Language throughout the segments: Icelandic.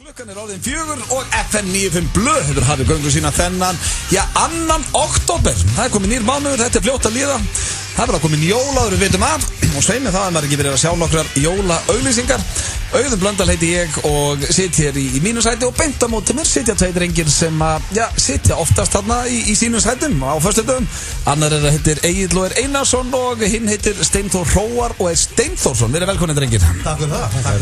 Klukkan orðin 4 og FM 95 Blöð hefur hafið göngu sína þennan, annan október. Það komin nýr mánuður, þetta fljótt að líða. Það verða komin jólaður, við vitum af. Og sveimi það maður ekki verið að sjá nokkrar jólaauglýsingar. Auðun Blöndal heiti ég og sitt hér í mínu sæti og beint á móti mér sitja tveir drengir sem sitja oftast þarna í sínum sætum á föstudögum. Annar heitir Egill og Einarsson og hinn heitir Steinþór Hróar og Steinþórsson. Við erum velkomin drengir. Takk fyrir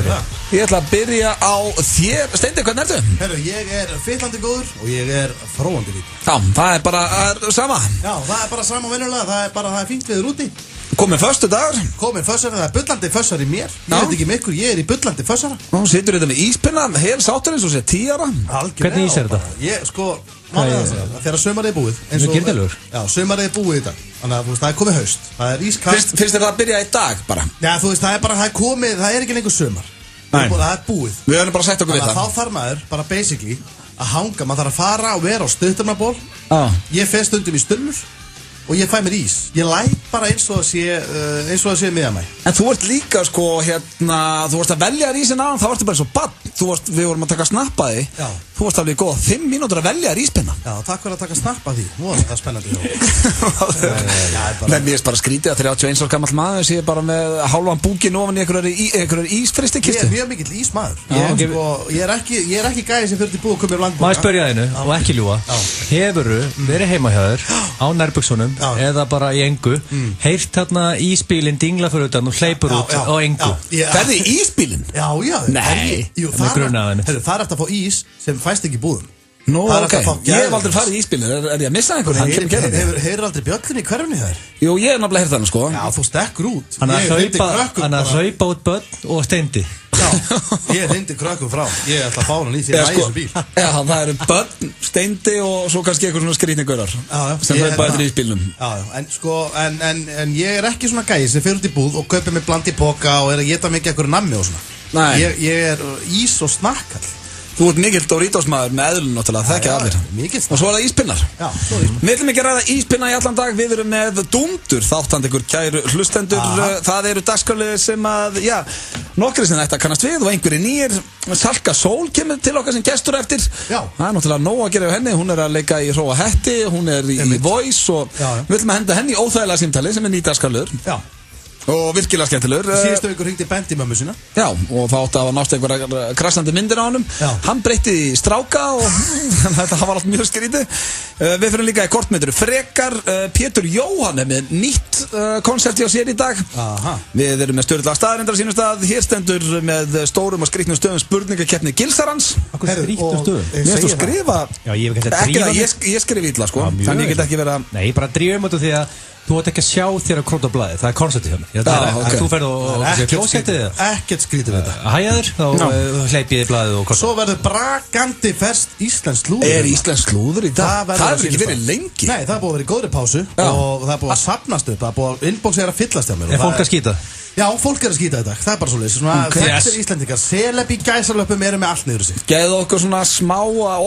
það. Ég ætla að byrja á þér. Steindi, hvernig ertu? Herru, ég fyllandi góður og ég fróandi líka. Já, það er bara sama. Já, það er bara sama venjulega, það er fínt viður úti. Komin föstudagur. Komin fössari, það er bullandi fössar í mér. Ég veit ekki með ykkur, ég í bullandi fössara. Nú situr þetta með íspinna, hel sáttur eins og sé 10 ára. Hvernig ís er þetta? Ég, þegar sumarið er búið. Já, sumarið er búið í dag. Þannig að það er komið haust. Það er ískalt. Finnst þér það að byrja í dag bara? Já, þú veist, það er komið, það er ekki lengur sumar. Það er búið. Við höfum bara sagt okkur við það. Þá þarf maður bara basically að hanga, maður þarf að fara og vera á stöðtumnaból. Ég fer stundum í stullur og ég fæ mér ís. Ég læt bara eins og það sé miðan mig. En þú ert líka sko þú varst að velja ísinn aðan, þá varstu bara eins og barn. Við vorum að taka snappaði. Já. Þú varst alveg góða 5 mínútur að velja íspenna. Já, takk fyrir að taka snappaði. Nú er þetta spennandi. Mér er bara skrítið að 31 ára gamall maður sé bara með hálfan búkin ofan í einhverju ísfristikistu. Ég er mjög mikill ísmaður. Ég er ekki gæði sem fyrir til búið að koma í landbúka. Má ég spyrja þínu og ekki ljúga. Hefurðu verið heima hjá þér á nærbuksunum eða bara í engu, heyrt þarna ísbílinn dingla fyrir utan og hleypur út á engu? Ferði í ísbílinn? Já. Nei. Það er eftir að fá ís sem fæst ekki í búðum. Nú, ok. Ég hef aldrei farið í ísbílinn. Er ég að missa einhvern? Hefur aldrei bjöllin í hverfni þær? Jú, ég hef náttúrulega heyrt þannig sko. Já, þú stekkur út. Hann að hlaupa út börn og Steindi. Já, ég hindi krökkum frá. Ég ætla að fá hann í því að næja þessu bíl. Já, það eru börn, Steindi og svo kannski eitthvað svona skrýtningurar sem hlaupa eftir ísbílnum. En ég er ekki svona gæði sem fer út í búð og kaupir mig bland í poka og er að geta mikið eitthvað nammi og svona. Ég er ís og snakkall. Þú ert mikill Doritos maður með eðlun náttúrulega, það ekki allir. Og svo er það íspinnar. Já, svo er íspinnar. Við ætlum ekki að ræða íspinna í allan dag, við erum með Dúndur, þáttandi ykkur kæru hlustendur. Það eru dagskrárliðir sem nokkri sem þetta kannast við og einhverjir nýjir. Salka Sól kemur til okkar sem gestur eftir. Já. Það er náttúrulega nóg að gera á henni, hún er að leika í Hróa Hetti, hún er í Voice og við ætlum að henda henni í óþægilega símtali sem er ný dagskrárliður. Já. Og virkilega skemmtilegur. Síðustu vikur hringdi Benti mömmu sína. Já, og þá átti að nást einhverja krassandi myndir á honum. Hann breytti í stráka og þetta var allt mjög skrítið. Við fyrir líka í kortmyndir Frekar. Pétur Jóhann er með nýtt koncepti á sér í dag. Við erum með Sturla staðarindar á sínum stað. Hér stendur með stórum og skrítnum stöðum spurningakeppni Gilsarans. Skrítnum stöðum? Mér finnst þú skrifa. Já, ég hef ekki að ég skrif illa sko. Þannig ég get ekki vera. Nei, ég bara drífum út af því að þú ert ekki að sjá þér að króta á blaði, það er konceptið hérna. Þú ferð og klósettið þið. Ekkert skrítið við þetta. Hæja þér, þá hleyp ég þið blaðið og svo verður brakandi ferskt íslenskt slúður. Er íslenskt slúður í dag? Það hefur ekki verið lengi. Nei, það er búið að vera í góðri pásu og það er búið að safnast upp, það er búið að inboxið að fyllast hjá mér. Er fólk að skýta? Já, fólk er að skýta þetta, það er bara svoleiðis. Þekktir Íslendingar, seleb í gæsalöpum eru með allt niður sig. Geðu okkur svona smá,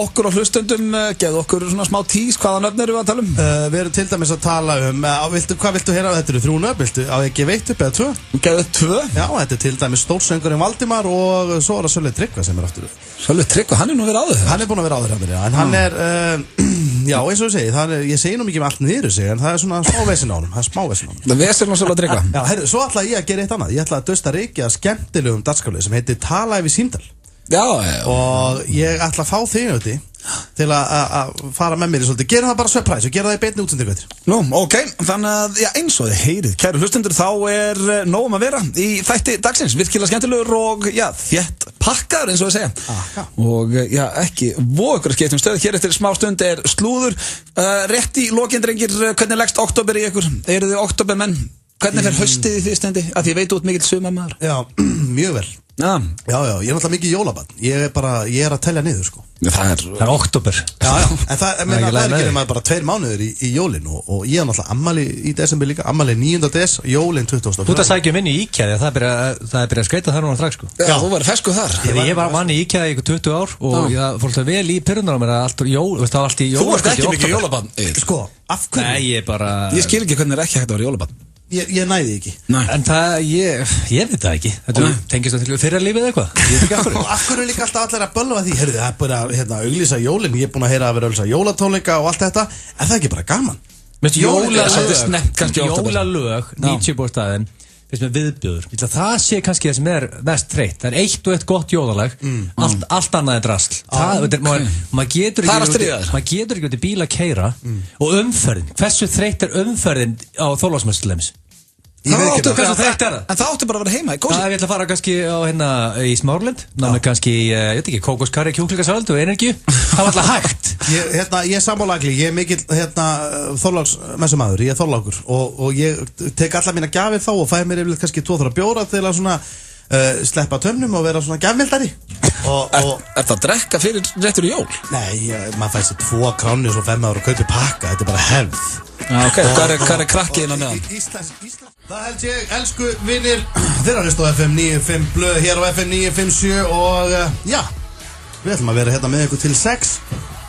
okkur á hlustendum, geðu okkur svona smá tís, hvaða nöfn eru við að tala um? Við erum til dæmis að tala um, hvað viltu heyra? Þetta eru 3 nöfn, á ég gefa 1 upp eða 2? Geðu 2? Já, þetta er til dæmis stórsöngurinn Valdimar og svo er það Sölvi Tryggva sem er aftur. Sölvi Tryggva, hann er nú verið áður. Hann er búinn að vera áður hjá mér, en hann er, já, eins og ég segi nú mikið með allt niður sig, en það er svona smá vesen á honum, það er smá vesen á honum. Það vesen á Sölva Tryggva. Já, heyrðu, svo ætla ég að gera eitt annað. Ég ætla að dusta reykja skemmtilegum dagskrárlið sem heitir Tala yfir símtal. Já. Og ég ætla að fá þig auðvitað til að fara með mér í svolítið. Gerum það bara surprise og gera það í beinni útsendingu eftir. Nú, ok, þannig að, eins og þið heyrið, kæru hlustendur, þá er nóg að vera í þætti dagsins, virkilega skemmtilegur og, þétt pakkaður eins og við segja. Og, ekki voru ykkur að skipta um stöð, hér eftir smá stund er slúður. Rétt í lokin, drengir, hvernig leggst október í ykkur? Eru þið októbermenn? Hvernig fer haustið í því stendi? Að ég veit út mikill sumarmaður. Já, mjög vel. Já, ég er náttúrulega mikið jólabarn. Ég er að telja niður sko. Það er október. Já, en það er ekki nema bara 2 mánuðir í jólin og ég er náttúrulega ammali í desember líka, ammali 9. des, jólin 24. Þú ert að sækja inn í IKEA, það er byrjað að skreita þar núna strax sko. Já, þú verður feskuð þar. Ég var mann í IKEA í 20 ár og ég fór alltaf vel í pyrrunar á mér að allt í jól. Þú ert ekki mikið jólabarn. Sko, af hverju? Nei, ég skil ekki hvernig er ekki hægt að vera jólabarn. Ég næði ekki. En það, ég veit það ekki. Þetta tengist það til fyrra lífið eða eitthvað. Ég veit ekki af hverju. Og af hverju líka alltaf allir að bölva því? Heyrðu, það bara auglýsa jólin. Ég er búin að heyra að vera auglýsa jólatónleika og allt þetta. En það er ekki bara gaman. Jólalög 90% staðin finnst mér viðbjóður. Það sé kannski það sem er mest þreytt. Það er eitt og eitt gott jólalag. Allt annað er drasl. Maður getur ekki út í bíl að keyra. Og umferðin. Hversu þreytt er umferðin á Þorláksmessuleims? En það áttu bara að vera heima í gósi. Það er ég ætla að fara kannski á hérna í Smáralind. Námið kannski, ég veit ekki, kókoskarri, kjúklingasöld og energju. Það var alltaf hægt. Ég er sammálaagli, ég er mikill Þorláksmessumaður, ég er Þorlákur og ég tek alla mína gjafir þá og fæ mér yfirleitt kannski 2-3 bjóra til að svona sleppa tönnum og vera svona gjafmildari. Er það að drekka fyrir réttur í jól? Nei, maður fæ sér 2 krónur og 5 ára og kaupi pakka, þetta er bara hefð. Ok, hvað er krakkið innan meðan? Ísland. Það held ég, elsku vinnir, þeirra hlust á FM 95 blöð hér á FM 957 og já, við ætlum að vera hérna með ykkur til 6.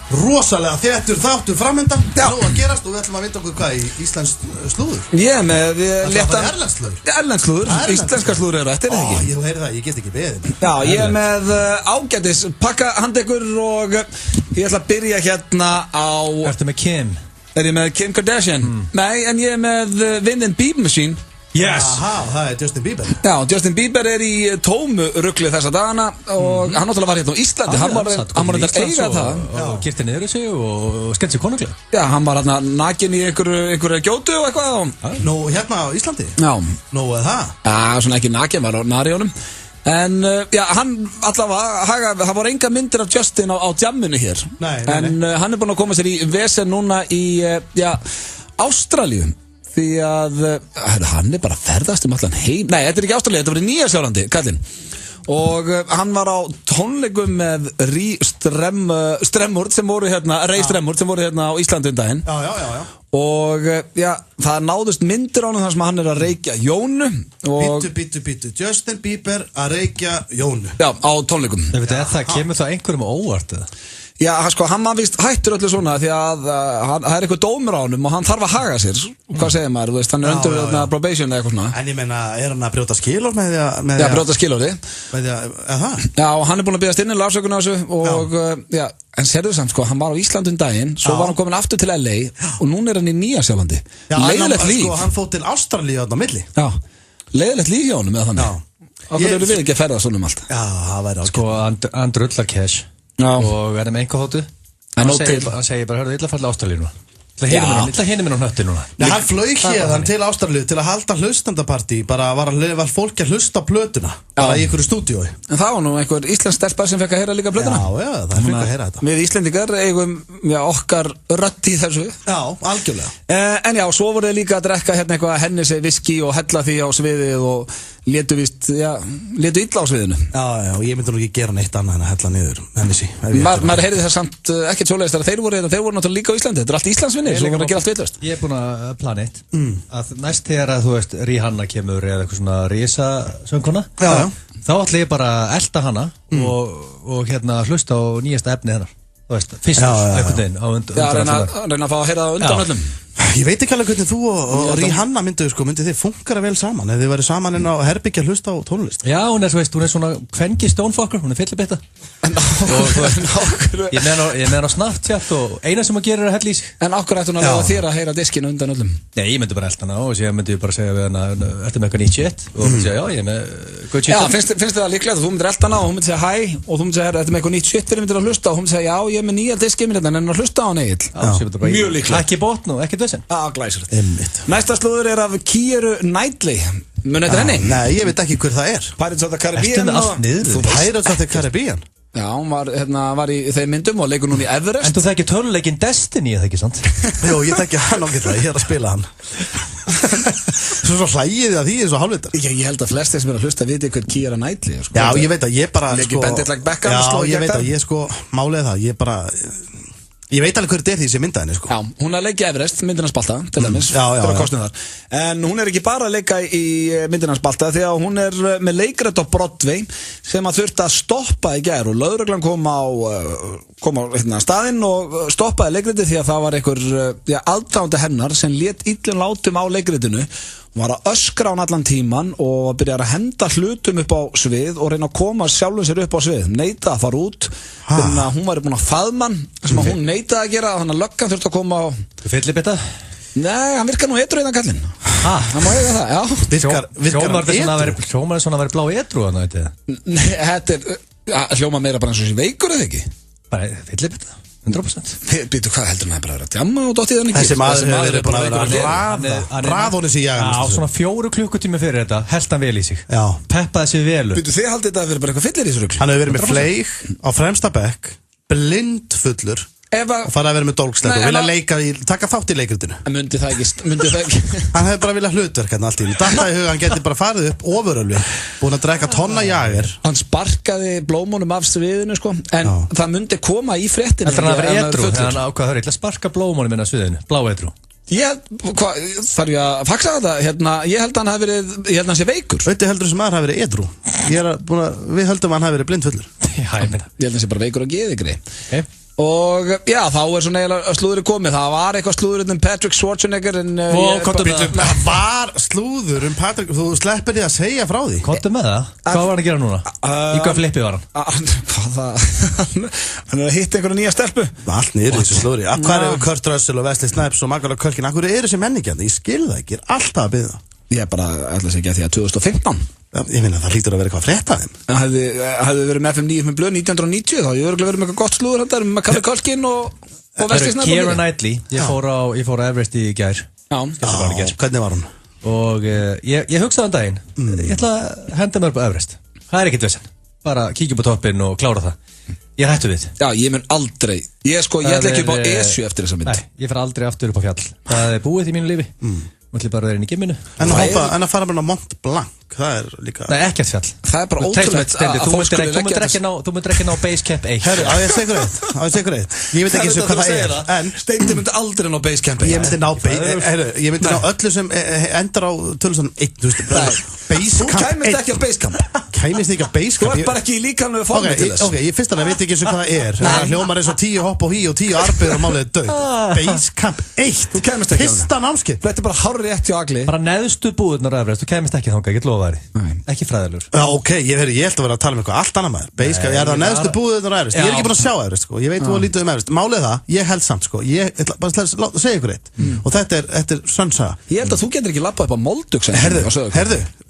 Rosalega þéttur þáttur framöndan, nú að gerast og við ætlum að vinda okkur hvað í Íslands slúður. Ég með léttan Erlendsslúður, íslenska slúður eru eftir, eða ekki? Ég heyri það, ég get ekki beðið. Já, ég er með ágætis pakka handekur og ég ætla að byrja hérna á... Ertu með Kim? Er ég með Kim Kardashian? Nei, en ég er með Vin & Beep Machine. Yes! Aha, það er Justin Bieber. Já, Justin Bieber er í tómu rugli þessa dagana og hann náttúrulega var hérna á Íslandi. Hann var hérna að eiga það. Og kyrti niður þessu og skemmt sér konunglega. Já, hann var hérna nakin í einhverju gjótu og eitthvað. Nú, hérna á Íslandi? Já. Nú, það? Já, svona ekki nakin, var á Narjónum. En já, hann allavega, það voru enga myndir af Justin á jamminu hér. Nei. En hann er búinn að koma sér í vesen núna í, Ástralíu. Því að, hann er bara að ferðast allan heim. Nei, þetta er ekki Ástralíu, þetta var í Nýja-Sjálandi, kallinn. Og hann var á tónleikum með Ray Stremmurd sem voru hérna á Íslandi daginn. Já. Og já, það náðust myndir á hann þar sem hann er að reykja Jónu og... Bítu, Justin Bieber að reykja Jónu. Já, á tónleikum. Það kemur það einhverjum óvart eða? Já, sko, hann var vist hættur öllu svona því að það er eitthvað dómur á honum og hann þarf að haga sér. Hvað segir maður, þú veist, hann er undir probation eða eitthvað svona. En ég meina, er hann að brjóta skilorð með því að... Já, brjóta skilorði. Með því að, það? Já, og hann er búinn að biðjast innilega afsökun á þessu og, já, en sérðu samt, sko, hann var á Íslandi daginn, svo var hann komin aftur til LA og núna er hann í Nýja-Sjálandi. Já, sko, hann fór til Ástralíu þarna á milli. Já, leiðilegt líf hjá honum eða þannig. Okkur eru við ekki að ferðast svona um allt. Já, það væri sko, hann drullar cash og er með einhverhóttu. Hann segir bara, hörðu, ég ætla að falla Ástralíu núna. Ég ætla að hinna minn á hnötti núna. Nei, hann flaug hérna til Ástralíu til að halda hlustandapartí, bara var fólk að hlusta plötuna, bara í einhverju stúdíói. En það var nú einhver íslensk stelpa sem fekk að heyra líka plötuna. Já, það er fekk að heyra þetta. Við Íslendingar eigum, okkar rödd í þessu. Já, algjörlega. En já, svo voru þið líka að drekka hérna eitthvað Hennessy viski og hella því á sviðið og létu illa á sviðinu. Já, og ég myndi nú ekki gera neitt annað en að hella niður Hennessy. Maður heyrði það samt ekkert svoleiðist þegar þeir voru náttúrulega líka á Íslandi. Þetta er allt Íslandsvinni, svo voru að gera allt vitlaust. Ég er búinn að plana eitt að næst þegar að þú veist Rihanna kemur eða eitthvað svona risa söngkona þá ætla ég bara að elta hana og hérna hlusta á nýjasta efni hennar. Þú veist, fyrst einhvern veginn á undan. Já, reyna að fá að heyra það undan öllum. Ég veit ekki alveg hvernig þú og Rihanna myndu þið funkara vel saman ef þið væri saman inn á herbyggja að hlusta á tónlist. Já, hún er svona kvenki stónfokkar, hún er fyllibitta. Ég með hann á Snapchat og eina sem hún gerir er að hella í sig. En okkur ætti hún að láta þér að heyra diskinu undan öllum? Nei, ég myndi bara elta hana og síðan myndi ég bara segja við hana, ertu með eitthvað nýtt shit? Og hún myndi segja, já, ég er með good shit. Já, finnst þið það líklegt að þú myndir elta hana og hún myndi segja hæ og þú myndi segja, ertu með eitthvað nýtt shit fyrir myndir að hlusta og hún myndi segja, já, ég er með nýja diski minni en að hlusta á hann Egill. Mjög líklegt. Ekki botn og ekkert vesen. Glæsilegt. Næsta slúður er af Keira Knightley. Munið þetta henni? Nei, ég veit ekki hver það er. Pirates of the Caribbean. Pirates of the Caribbean? Já, hún var í þeim myndum og leikur núna í Everest. En þú þekkir töluleikin Destiny, eða ekki sant? Jú, ég þekki hann ágætlega, ég er að spila hann. Svo hlægið að því eins og hálfvitar. Ég held að flestir sem er að hlusta viti hver Keira Knightley er. Já, ég veit að ég bara Leikir Bend It Like Beckham. Já, ég veit að ég málið það, ég veit alveg hverju þetta er því sem mynda henni Já, hún er að leika Everest, myndina spalta til dæmis, fyrir að kostna þar. En hún er ekki bara að leika í myndina spalta því að hún er með leikrætt á Broadway sem að þurfti að stoppa í gær og lögreglan kom á staðinn og stoppaði leikrætti því að það var einhver aðdáandi hennar sem lét illum látum á leikrættinu var að öskra án allan tíman og byrjar að henda hlutum upp á svið og reyna að koma sjálfum sér upp á svið, neita að fara út þannig að hún var búin að faðma hann sem að hún neitaði að gera, þannig að löggan þurfti að koma á Fyllibita? Nei, hann virkar nú edru innan kallinn hann má eiga það, já Hljómar svona að vera blá edru þannig að Nei, þetta er hljóma meira bara eins og sér veikur eða ekki? Bara fyllibita 100%. Býtu hvað heldur hann bara að vera að djamma og dottið hann ekki? Þessi maður hefur verið búin að vera að raðóni sig í jagan. Já, svona 4 klukkutími fyrir þetta, held hann vel í sig. Já. Peppaði sig vel. Býtu þið haldið þetta að vera bara eitthvað fyllir í þessu rugl? Hann hefur verið með fleig á fremsta bekk, blindfullur og farið að vera með dólksleik og vilja leika taka þátt í leikritinu. Myndi það ekki Hann hefur bara viljað hlutverk hérna allt í einu. Datta í huga, hann geti bara farið upp ofurölvi, búin að drekka tonna jager. Hann sparkaði blómunum af sviðinu sko, en það myndi koma í fréttinu. Þetta er að vera edru, þegar hann ákvað að höra, ég ætla að sparka blómunum inn á sviðinu, blá edru. Þarf ég að faxa þetta? Ég held að hann hafi verið, ég held að hann sé veikur. Veitu heldur sem maður hafi verið edru? Við höldum að hann hafi verið blindfullur. Ég held að hann sé bara veikur og geðigri. Og já, þá svona eiginlega slúðurinn komið. Það var eitthvað slúður Patrick Schwarzenegger Það var slúður Patrick. Þú sleppir því að segja frá því. Kottu með það? Hvað var hann að gera núna? Í hvað flippið var hann? Hann er að hitta einhverja nýja stelpu. Allt niður í þessu slúðri. Hvað eru Kurt Russell og Wesley Snipes og Macaulay Culkin? Hvað eru þessi menningjandi? Ég skil það ekki, alltaf að byggja. Ég er bara ætla að segja því að 2015 Ég finna það hlýtur að vera eitthvað frétt af þeim. Hefði verið með FM 9 blöð 1990 þá ég verið með eitthvað gott slúður þetta með Macaulay Culkin og Wesley Snipes. Keira Knightley, ég fór á Everest í gær. Já, hvernig var hún? Og ég hugsaði daginn, ég ætla að henda mér upp á Everest. Það er ekkert vesen, bara kíkja upp á toppinn og klára það. Ég hættu við. Já, ég mun aldrei, ég ætla ekki upp á Esju eftir þessa mynd. Nei, ég fer aldrei aftur upp á fjall. Það er búið í mínu lífi. Þú ætli bara að vera inn í gimminu. En að fara bara á Mont Blanc, það er líka... Nei, ekkert fjall. Það er bara ótrúlegt að fólk skulle leggja þessu. Þú myndir ekki ná Basecamp 1. Herru, á ég að segja ykkur eitt. Ég veit ekki eins og hvað það er. En Steindi myndi aldrei ná Basecamp 1. Ég myndi ná öllu sem endar á tölustunum 1. Basecamp 1. Þú kæmist ekki á Basecamp. Kæmist ekki á Basecamp. Þú ert bara ekki í líkamlegu formi til þess. Ok, ég fyrst alveg veit ekki eins og hvað það er. Það hljómar eins og 10 hopp og hí og 10 arbeigur og málið er döð. Basecamp 1. Þú kæmist ekki á Fyrsta námskeið. Þetta er bara hárrétt hjá Agli. Bara neðstu búðurnar Everest, þú kæmist ekki þangað, ég get lofa þér. Ekki fræðilegur. Já, ok, ég held að vera að tala um eitthvað allt annað maður. Basecamp, ég er það neðstu búðurnar Everest. Ég er ekki búin að sjá Everest, sko. Ég veit þú lítið lítið Everest. Málið það, ég held samt, sko. Ég ætla bara að segja ykkur eitt. Og þetta er sönsaga. Ég held að þú getur ekki labbað upp á Moldug. Herðu,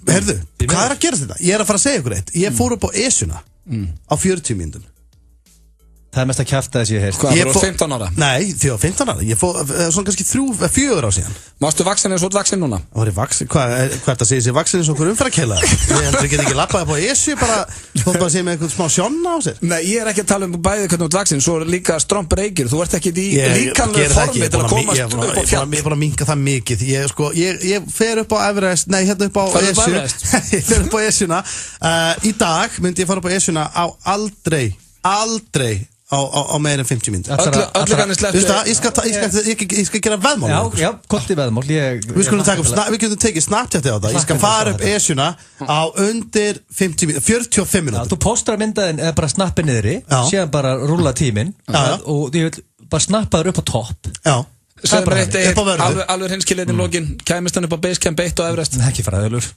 hvað er að gera þetta? Ég er að fara að segja ykkur eitt. Ég fór upp á Esjuna á 40 mínútum. Það er mest að kjafta þess ég heilt. Hvað, þú var 15 ára? Nei, því var 15 ára. Ég fór svona kannski 4 ár síðan. Mástu vaksin eins og út vaksin núna? Það var í vaksin, hvað er það að segja sér vaksin eins og okkur umferðarkeila? Ég get ekki labbað upp á Esju bara, þú bara að segja með eitthvað smá sjonna á sér. Nei, ég er ekki að tala um bæði hvernig út vaksin, svo líka stromp reykir. Þú ert ekki í líkanlegu formi til að komast upp á fjall. Ég er bara að minka það mikið. Ég fer upp á Everest, nei, hérna upp á Esju. Ég fer upp á Esjuna. Í dag myndi ég fara upp á Esjuna á aldrei á meir en 50 mínútur. Öllu kannir sleppu. Ég skal gera veðmál. Já, kosti veðmál. Við getum tekið Snapchat á það. Ég skal fara upp Esjuna á undir 50 mínútur, 45 mínútur. Þú postar að myndaðin eða bara snappi niðri, síðan bara rúlla tíminn og ég vil bara snappa þér upp á topp. Já. Sem er eitt alveg hinskilinn í lokin. Kæmist hann upp á Basecamp 1 og Everest. Ekki fræðilegur.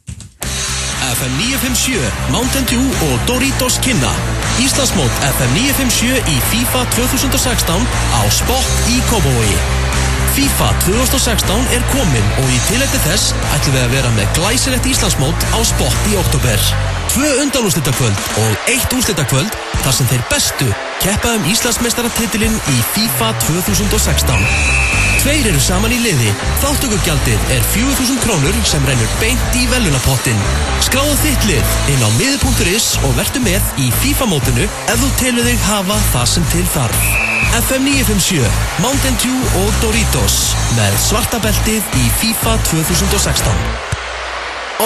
FM 957, Mountain Dew og Doritos kynna Íslandsmót FM 957 í FIFA 2016 á Sport í Kópavogi. FIFA 2016 er komin og í tilefni þess ætlum við að vera með glæsilegt Íslandsmót á Sport í október. 2 undanúrslitakvöld og 1 úrslitakvöld þar sem þeir bestu keppa Íslandsmeistaratitilinn í FIFA 2016. 2 eru saman í liði. Þátttökugjaldið er 4.000 krónur sem rennur beint í velunapottin. Skráðu þitt lið inn á miður.is og vertu með í FIFA-mótinu ef þú telur þig hafa það sem til þarf. FM 957, Mountain Dew og Doritos með svarta beltið í FIFA 2016.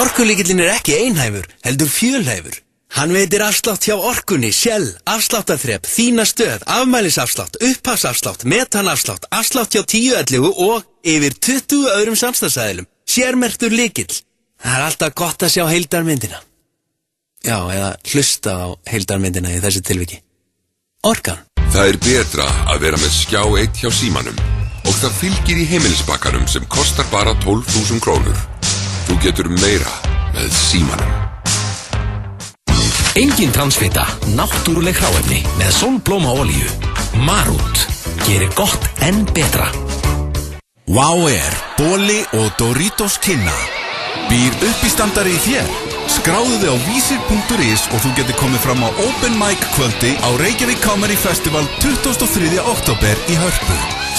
Orkulíkillinn er ekki einhæfur, heldur fjölhæfur. Hann veitir afslátt hjá Orkunni, Shell, afsláttarþrep, þína stöð, afmælisafslátt, upphafsafslátt, metanafslátt, afslátt hjá 1011 og yfir 20 öðrum samstarfsaðilum. Sérmerktur lykill. Það er alltaf gott að sjá heildarmyndina. Já, eða hlusta á heildarmyndina í þessu tilviki. Orkan. Það er betra að vera með skjá 1 hjá símanum og það fylgir í heimilisbakkanum sem kostar bara 12.000 krónur. Þú getur meira með símanum. Engin transfita, náttúruleg hráefni með sólblómaolíu. Marút gerir gott enn betra. Wow Air, Boli og Doritos Kynna. Býr uppistandari í þér. Skráðu þig á vísir.is og þú getur komið fram á Open Mic kvöldi á Reykjavík Comedy Festival 23. október í Hörpu.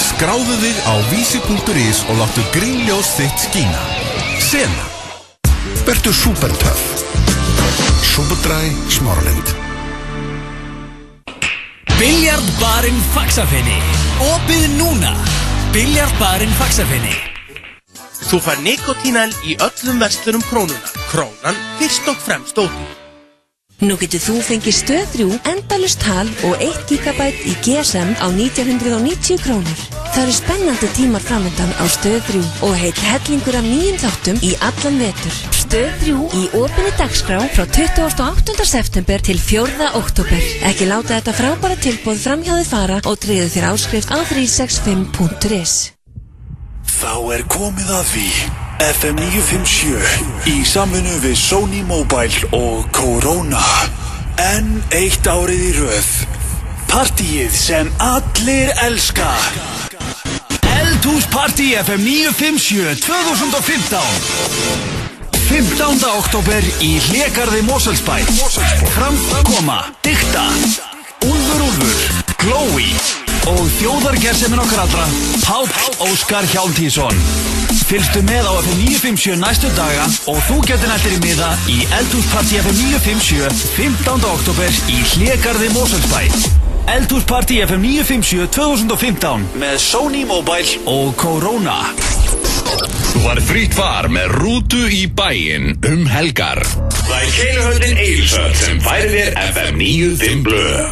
Skráðu þig á vísir.is og láttu grínljós þitt skína. Sena. Vertu supertöff. Superdry Smáralind. Biljardbarinn Faxafeni. Opið núna. Biljardbarinn Faxafeni. Þú fær nikotínæl í öllum verslurum Krónunar. Krónan fyrst og fremst ódýr. Nú getur þú fengið Stöð 3 endalaust tal og 1 GB í GSM á 1990 krónur. Það eru spennandi tímar framöndan á Stöð 3 og heill hellingur af nýjum þáttum í allan vetur. Stöð 3 í opinni dagskrá frá 28. september til 4. október. Ekki láta þetta frábæra tilboð framhjá þig fara og tryggðu þér áskrift á 365.is. Þá komið að því. FM 957 í samvinnu við Sony Mobile og Corona. Enn eitt árið í röð. Partíið sem allir elska. Eldhúspartí FM 957 2015. 15. október í Hlégarði Mosfellsbæ. Framkoma Dikta, Úlfur, Glói og þjóðargersemin okkar allra, Páll Óskar Hjálmtísson. Fylgstu með á FM 957 næstu daga og þú getur nættir í miða í Eldhúspartí FM 957 15. október í Hlégarði Mosfellsbæ. Eldhúspartí FM 957 2015 með Sony Mobile og Corona. Þú var frítt far með rútu í bæinn helgar. Það Keiluhöllin Egilshöll sem færir þér FM 95 blöð.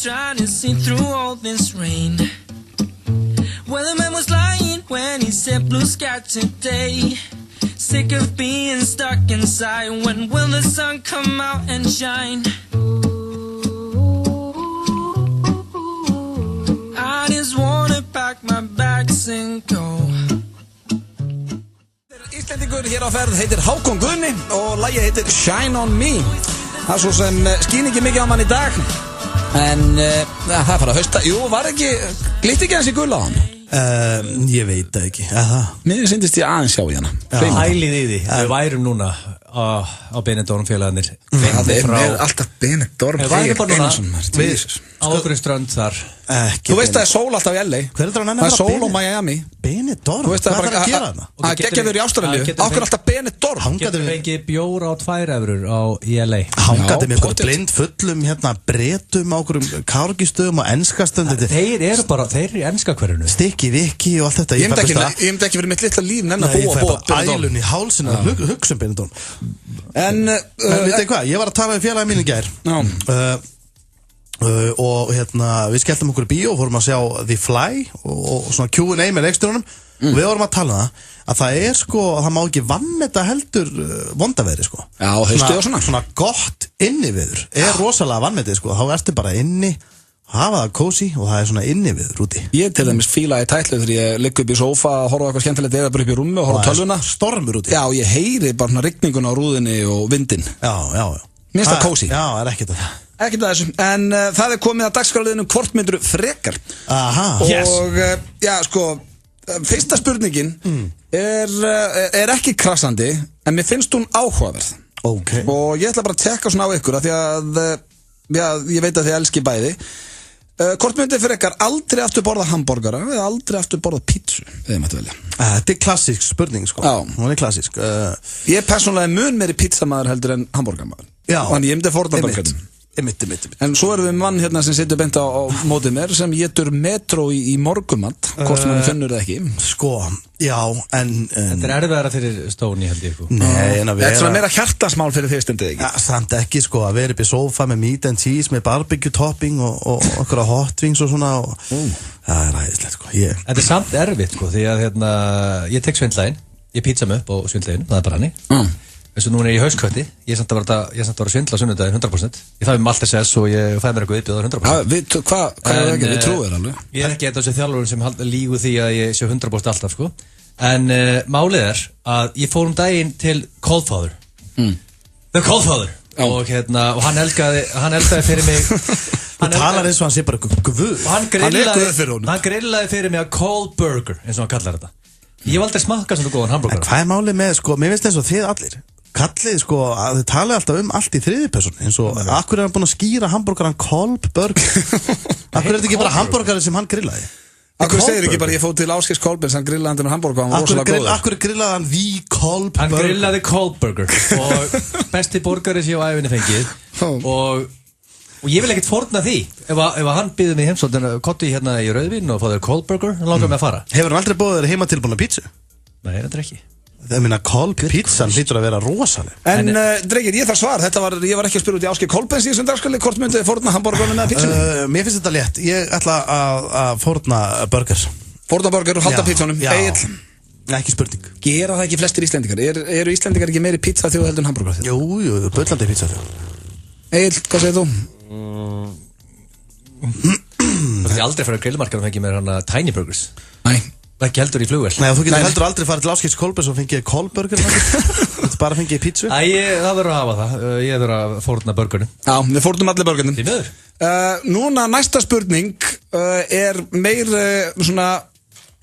Trying to see through all this rain. Weatherman was lying when he said blue sky today. Sick of being stuck inside. When will the sun come out and shine? I just wanna pack my bags and go. Íslendingur hér á ferð heitir Hákon Guðni og lagið heitir Shine on Me. Það svo sem skín ekki mikið á mann í dag. En það fara að hausta. Jú, var ekki, glitti ekki hans í gulla á hann? Ég veit það ekki. Mér syndist ég aðeins sjá í hana. Hælið í því, við værum núna á Benidorm félagarnir. Það er alltaf Benidorm. Við værum bara núna á okkur strönd þar. Þú veist að það er sól alltaf í LA. Það er sól á Miami. Benidorm? Hvað er að gera þarna? Það geggja verið í Ástralíu. Ákveður alltaf Benidorm. Getur við fengið bjóra á 2 eurur í LA. Hangaði með eitthvað blind fullum bretum á okkurum kárgistöðum og enskastöðum. Þeir eru í enskakverðinu. Stikki, viki og allt þetta. Ég myndi ekki verið mitt litla líf nenn að búa Benidorm. Ælun í hálsinn að hugsa um Benidorm. En veit þið hvað, ég var að tala við félagi mín í gær. Og við skelltum okkur í bíó og fórum að sjá The Fly og svona Q&A með leikstjórunum og við vorum að tala að það er það má ekki vannmeta heldur vondaveðri Já, haustu og svona gott inniviður rosalega vannmetið þá ertu bara inni hafa það kósi og það er svona inniviður úti. Ég til dæmis fíla í tætlu þegar ég ligg upp í sófa að horfa eitthvað skemmtilegt eða bara upp í rúmi og horfa á tölvuna. Stormur úti. Já, ég heyri bara rigningun á rúðinni og vindinn. Já. Mér finnst það kósi. Já, það er ekkert að það. Ekkert að þessu, en það er komið að dagskrárliðinu hvort myndur frekar. Aha. Og fyrsta spurningin er ekki krassandi, en mér finnst hún áhugaverð. Okay. Og ég ætla bara að tekka svona á ykkur af því að ég veit að þið elski bæði. Hvort myndir frekar aldrei aftur borða hamborgara eða aldrei aftur borða pítsu, eða maður velja. Þetta er klassísk spurning hún er klassísk. Ég er persónulega mun meiri pítsamaður heldur en hamborgarmaður. Þannig ég myndi fórna böngum. En svo erum við mann hérna sem situr beint á mótið mér sem getur metró í morgumat, hvort mann finnur það ekki. En þetta er erfiðara fyrir Stóni held ég. Nei, þetta er svona meira hjartasmál fyrir því stundið ekki. Samt ekki að vera upp í sófa með meat and cheese með barbecue topping og okkur hot wings og svona það er ræðislegt Þetta er samt erfitt því að ég tek svindlægin, ég pizza mig upp á svindlæginu, það er bara hannig eins og núna ég í hauskvætti, ég samt að vera svindla á sunnudaginn 100%. Ég það Maltes S og ég fæði mér eitthvað viðbjóðar 100%. Hvað er það ekki? Við trúum þér alveg. Ég ekki þessi þjálfurinn sem lígu því að ég sé 100% alltaf, sko. En málið að ég fór daginn til Coldfather. The Coldfather. Og hann eldaði fyrir mig. Hann talar eins og hann sé bara guð. Hann grillaði fyrir mig að Cold Burger, eins og hann kallar þetta. Ég hef aldrei smakkað svona góðan hambúrgara. En hvað er málið með, sko, mér finnst eins og þið allir kallið, sko, að þið tala alltaf allt í þriðju persónu, eins og akkur er hann búin að skýra hambúrgaran Cold Burger. Akkur er þetta ekki bara hambúrgari sem hann grillaði? Akkur segir ekki bara ég fóð til Ásgeir Kolbens, hann grillaði hann til hambúrgar, hann var rosalega góður. Akkur grillaði hann The Cold Burger? Hann grillaði Cold Burger og besti borgari sem ég á æfinni fengið og ég vil ekkert fórna því ef hann býður mig heimsótt kotti hérna í rauðvín og fóður Cold Burger, hann langar mig að fara. Hefur hann aldrei bóðið þér heima tilbúna pítsu? Nei, þetta ekki. Það minna Cold Pizzan hlýtur að vera rosaleg. En drengir, ég þarf svar, ég var ekki að spyrja út í Ásgeir Kolbens í þessum dagskali, hvort myndið þið fórna hambúrgarnum eða pítsunum? Mér finnst þetta létt, ég ætla að fórna burger. Fórna burger og halda pítsunum, Egill? Ekki spurning. Gera það ekki flestir Íslendingar? Eru Íslendingar ekki meiri pizza þjóð heldur en hambúrgar þjóð? Jú, bullandi pizza þjóð. Egill, hvað segir þú? Það er aldrei fyrir að grillmarkaðum fengi mér hana Tiny Burgers. Nei. Ekki heldur í flugvél. Nei, og þú getur heldur aldrei farið til Ásgeirs Kolbens og fengið Cold Burger. Þú bara fengið pítsu. Það verður að hafa það. Ég verður að fórna burgerinu. Já, við fórnum allir burgerinu. Því miður. Núna næsta spurning er meir svona,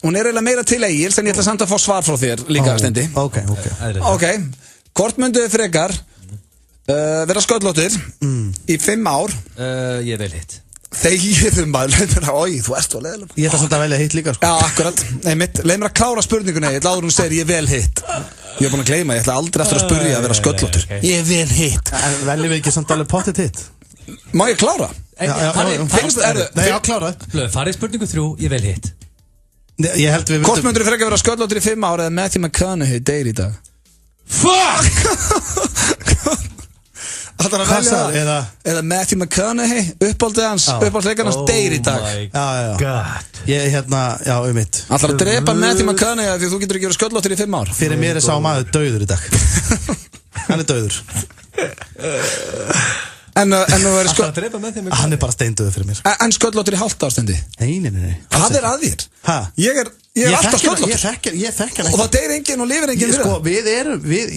hún er eiginlega meira til Egils en ég ætla samt að fá svar frá þér líka, Steindi. Ok, hvort mynduð þið frekar vera sköllóttir í 5 ár? Ég vel hitt. Þegiðu maður, þú ert svo leiðileg. Ég ætla samt að velja hitt líka, sko. Já, akkurat, leið mér að klára spurninguna, ég ætla áður hún segir ég vel hitt. Ég er búin að gleyma, ég ætla aldrei aftur að spurja að vera sköllóttur. Ég er vel hitt. En veljum við ekki samt alveg pottit hitt? Má ég klára? Já, klára. Farið spurningu 3, ég vel hitt. Hvort myndur þið frekar vera sköllóttur í 5 ár eða Matthew McConaughey deyr í dag? Fuck! Eða Matthew McConaughey uppáldið hans, uppáldleikarnas deyr í dag. Já, mitt. Ætlar að drepa Matthew McConaughey því þú getur ekki verið sköllóttur í 5 ár. Fyrir mér er sá maður dauður í dag. Hann er dauður. En þú verður hann er bara steindauður fyrir mér. En sköllóttur í hálft ástendi? Nei. Hvað er að þér? Ég er alltaf sköllóttur. Ég þekk hann ekki. Og það deyr enginn og lifir enginn fyrir það.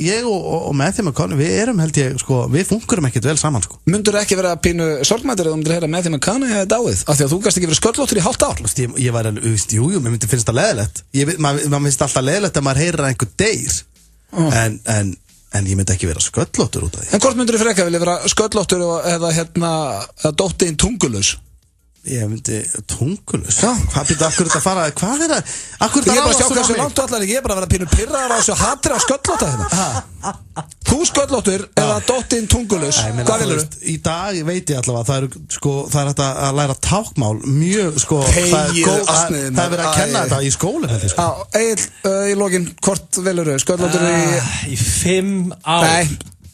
Ég og Matthew McConaughey, við erum held ég, við funkurum ekkert vel saman, sko. Mundur ekki vera pínu sorgmættur eða myndur heyra Matthew McConaughey hefði dáið? Af því að þú gæst ekki verið sköllóttur í hálft ár. Ég var alveg, mér myndi finnst það leiðilegt. Maður finnst alltaf leiðilegt að maður heyrir að einhver deyr. En ég myndi ekki vera sköllóttur út af því. En hvort myndur þið frekar vilja vera sköllóttur eða dóttin tungulaus? Ég myndi tungulaus? Já. Hvað byrja, akkur þetta að fara, hvað er það? Akkur þetta að ráða svo hversu langt allar ekki, ég er bara að vera pínu pirraðar á þessu hatri á sköllóta hérna. Þú sköllóttur eða dóttin tungulaus? Hvað vilur þú? Í dag veit ég allavega, það er þetta að læra tákmál mjög, það er verið að kenna þetta í skólinn. Já, Egill, í lokin, hvort vilur þú? Sköllóttur í 5 ár? Nei,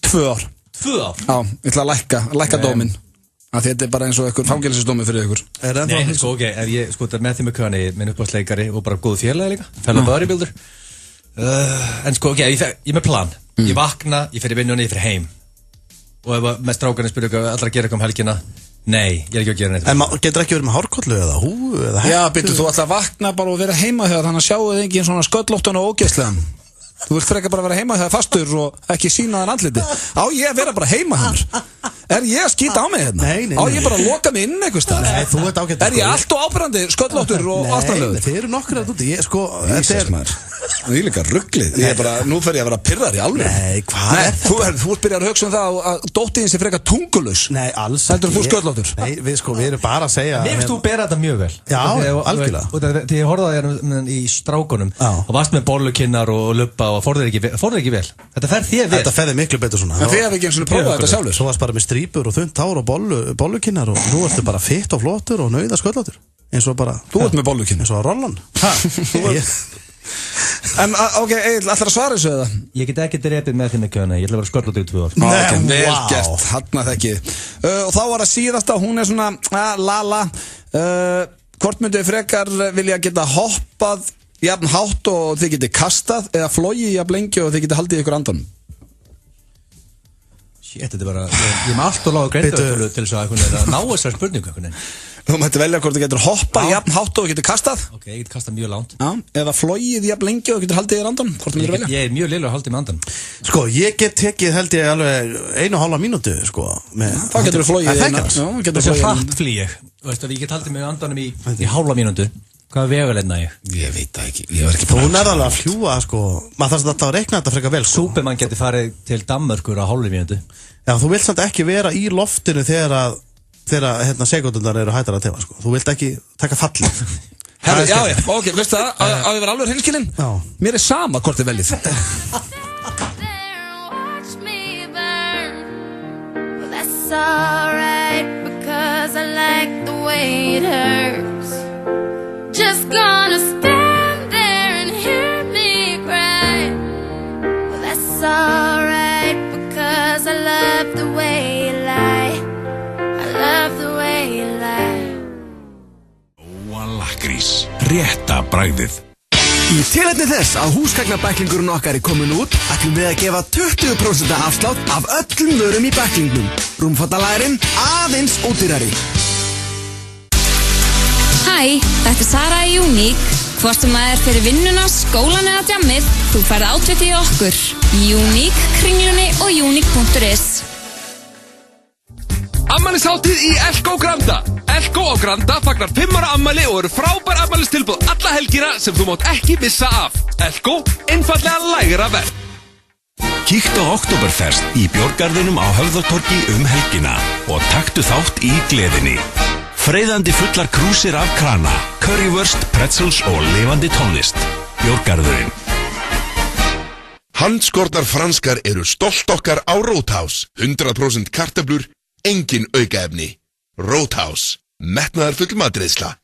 2 ár. 2 ár? Já, ég ætla að lækka dóminn. Þetta er bara eins og einhver fangelsisdómi fyrir ykkur. Nei, ok, ef ég er Matthew McConaughey, minn uppáhaldsleikari og bara góð félagi líka, fellow bodybuilder. En ok, ég er með plan. Ég vakna, ég fer í vinnunni, ég fer heim. Og ef með strákarnir spyrja hvað allar að gera eitthvað um helgina, nei, ég er ekki að gera neitt. En getur ekki verið með hárkollu eða húfu eða hættu? Já, byrju, þú ætla að vakna bara og vera heima hjá þannig að sjáu þið engin svona sköllóttan og ógeðslegan. Þú vilt frekar bara vera heima þegar fastur og ekki sína þar andliti. Á ég að vera bara heima hér? Er ég að skýta á mig hérna? Nei. Á ég bara að loka mig inn einhvers staðar? Nei, þú ert ágætt. Er ég allt og ábyrgandi sköllóttur og ástæðanlegur? Nei, þeir eru nokkur að úti. Það er líka rugglið. Nú fer ég að vera pirrar í alveg. Nei, hvað er þetta? Þú ert byrjað að hugsa um það að dóttiðin sé frekar tungulaus. Nei, alls ekki. Heldur þú sköllóttur? Nei, við erum bara að segja. Mér finnst þú bera þetta mjög vel. Já, algjörlega. Þegar ég horfði það í strákunum og varst með bollukinnar og lubba og fór þér ekki vel. Þetta fer þér vel. Þetta fer þér miklu betur svona. En þið hefði ekki eins og prófað þetta sjálfur. Svo varst bara með strípur og þunnt hár og bollukinnar og nú ertu bara fitt og flottur og nauða sköllóttur. Eins og bara. Þú ert með bollukinnar. Eins og Rollan. En ok, Egill, ætlar að svara þessu eða? Ég get ekki drepið með þinni kjöna, ég ætla að vera sköllóttur í 2 ár. Nei, vel gert, hann að þekki. Og þá var það síðasta, hún er svona lala. Hvort myndu frekar vilja geta hoppað jafn hátt og þið geti kastað eða flogið jafn lengi og þið geti haldið ykkur andanum? Þetta er bara, ég er með allt og lága greindartölu til þess að ná þessar spurningu. Þú mætti velja hvort þú getur hoppað jafn hátt og þú getur kastað. Ok, ég getur kastað mjög langt. Já, eða flogið jafn lengi og þú getur haldið þér andan. Hvort þú myndir velja? Ég er mjög liðlega að haldið með andan. Sko, ég get tekið held ég alveg 1,5 mínútu, sko. Það getur þú flogið. Þessi hratt flý ég. Veistu að ég get haldið með andanum í hálfa mínútu. Hvað vegulegna ég? Ég veit það ekki. Ég var ekki Þú nærðarlega að fljúa, sko. Maður þarf þetta að reikna þetta frekar vel, sko. Superman getur farið til Danmörkur á hálfa mínútu. Já, þú vilt samt ekki vera í loftinu þegar sekundundar eru hættar að tefa, sko. Þú vilt ekki taka fallið. Herri, já, ok, veistu það, að ég var alveg hreinskilinn? Já. Mér sama hvort þið veljið. That's alright, because I like the way it hurts. Just gonna stand there and hear me cry. Well, that's alright, because I love the way you lie. I love the way you lie. Lakrís, rétta bragðið. Í tilefni þess að húsgagnabæklingurinn okkar er komin út, ætlum við að gefa 20% afslátt af öllum vörum í bæklingnum. Rúmfattalærin aðeins ódýrari. Hæ, þetta er Sara í Unique. Hvort sem maður fyrir vinnuna, skólan eða djammið, þú færð átfitið í okkur. Unique, Kringlunni og unique.is. Afmælishátíð í Elko Granda. Elko á Granda fagnar 5 ára afmæli og eru frábær afmælistilboð alla helgina sem þú mátt ekki missa af. Elko, einfallega lægra verð. Kíktu á Oktoberfest í Björgarðinum á Höfðatorgi helgina og taktu þátt í gleðinni. Freyðandi fullar krúsir af krana, currywurst, pretzels og lifandi tónlist. Björgarðurinn. Handskornar franskar eru stolt okkar á Roadhouse. 100% kartöflur, engin aukaefni. Roadhouse, metnaðarfull matreiðsla.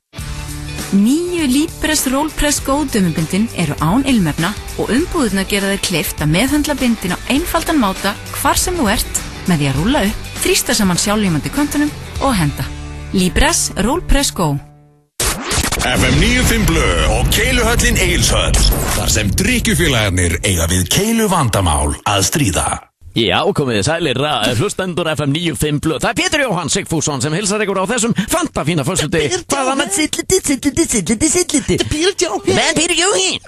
Nýju Libres Rollpress góðdömubindin eru án ilmefna og umbúðurna gera þeir kleift að meðhandla bindin á einfaldan máta hvar sem þú ert með því að rúlla upp, þrýsta saman sjálflímandi köntunum og henda. Libres Rollpress Go. FM 95 Blö og Keiluhöllin Egilshöll. Þar sem drykkjufélagarnir eiga við keilu vandamál að stríða. Já, komið þið sælir hlustendur FM 95 Blö. Það er Pétur Jóhann Sigfússon sem hilsar ykkur á þessum fanta fína föstudegi. Hvaðan að silliti. Pétur Jóhann.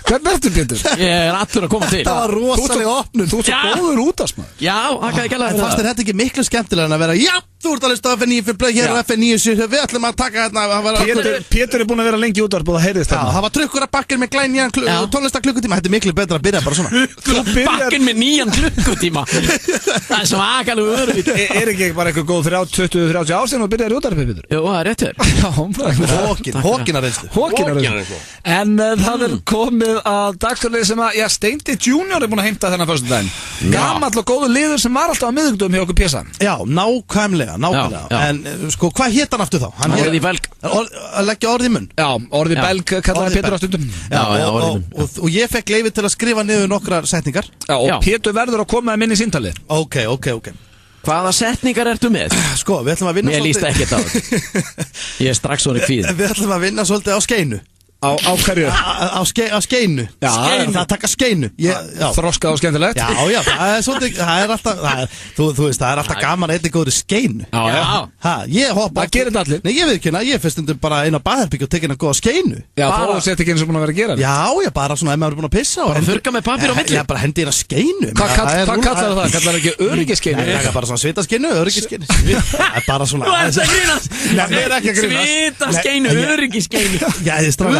Hvern ertu, Pétur? Ég er allur að koma til. Það var rosalega opnun. Þú ert svo góður út af smað. Já, það ekki alveg. En fannst þér þetta ekki miklu skemmtilega en að vera þú ert að hlusta á FM 95 Blö hér á FM 97. Við ætlum að taka hérna. Pétur er búin að vera lengi útvarp og það heyrðist þarna. Það var trukkur að bakkinn með glænýjan tónlistarklukkutíma. Þetta er miklu betra að byrja bara svona. Bakkinn með nýjan klukkutíma. Það er svo akalegu örvitt. Er ekki bara eitthvað góð 20-30 ár síðan og byrjaði útvarpið, Pétur? Jú, það er rétt hér. Hókinarreynslu. En það er komið að dagsfjörlið sem að Steindi Junior er búin að heimta þennan föstudaginn. Gamall og góður liður sem var alltaf á miðvikudögum hjá okkur Pésa. Já, nákvæmlega. En sko, hvað hét hann aftur þá? Orðið í belg. Að leggja orðið í munn? Já, orðið í belg kallaði Pétur á stundum. Og ég fekk leyfi til að skrifa niður nokkrar setningar. Já, og Pétur verður að koma með minni síntali. Ok. Hvaða setningar ertu með? Sko, við ætlum að vinna svolítið. Mér líst ekkert á þetta. Ég er strax orðið kvíð. Við ætlum að vinna svolítið á skeinu. Á hverju? Á skeinu. Já, það taka skeinu. Þroskað og skemmtilegt. Já, það er svolítið, það er alltaf, þú veist, það er alltaf gaman að eitthvað góður skeinu. Já. Ég hoppa. Það gerir þetta allir. Nei, ég veit ekki, ég fyrst stundum bara inn á baðherbyggju og tekið hérna góða skeinu. Já, þá sett ekki eins og búin að vera að gera. Já, bara svona, ef maður er búin að pissa. Bara þurrka með pappír á milli. Já, bara hendi hérna skeinu. Hvað kallar það? Kallar ekki öryggiskeinu? Nei, það er bara svona svitaskeinu, öryggiskeinu. Það er bara svona.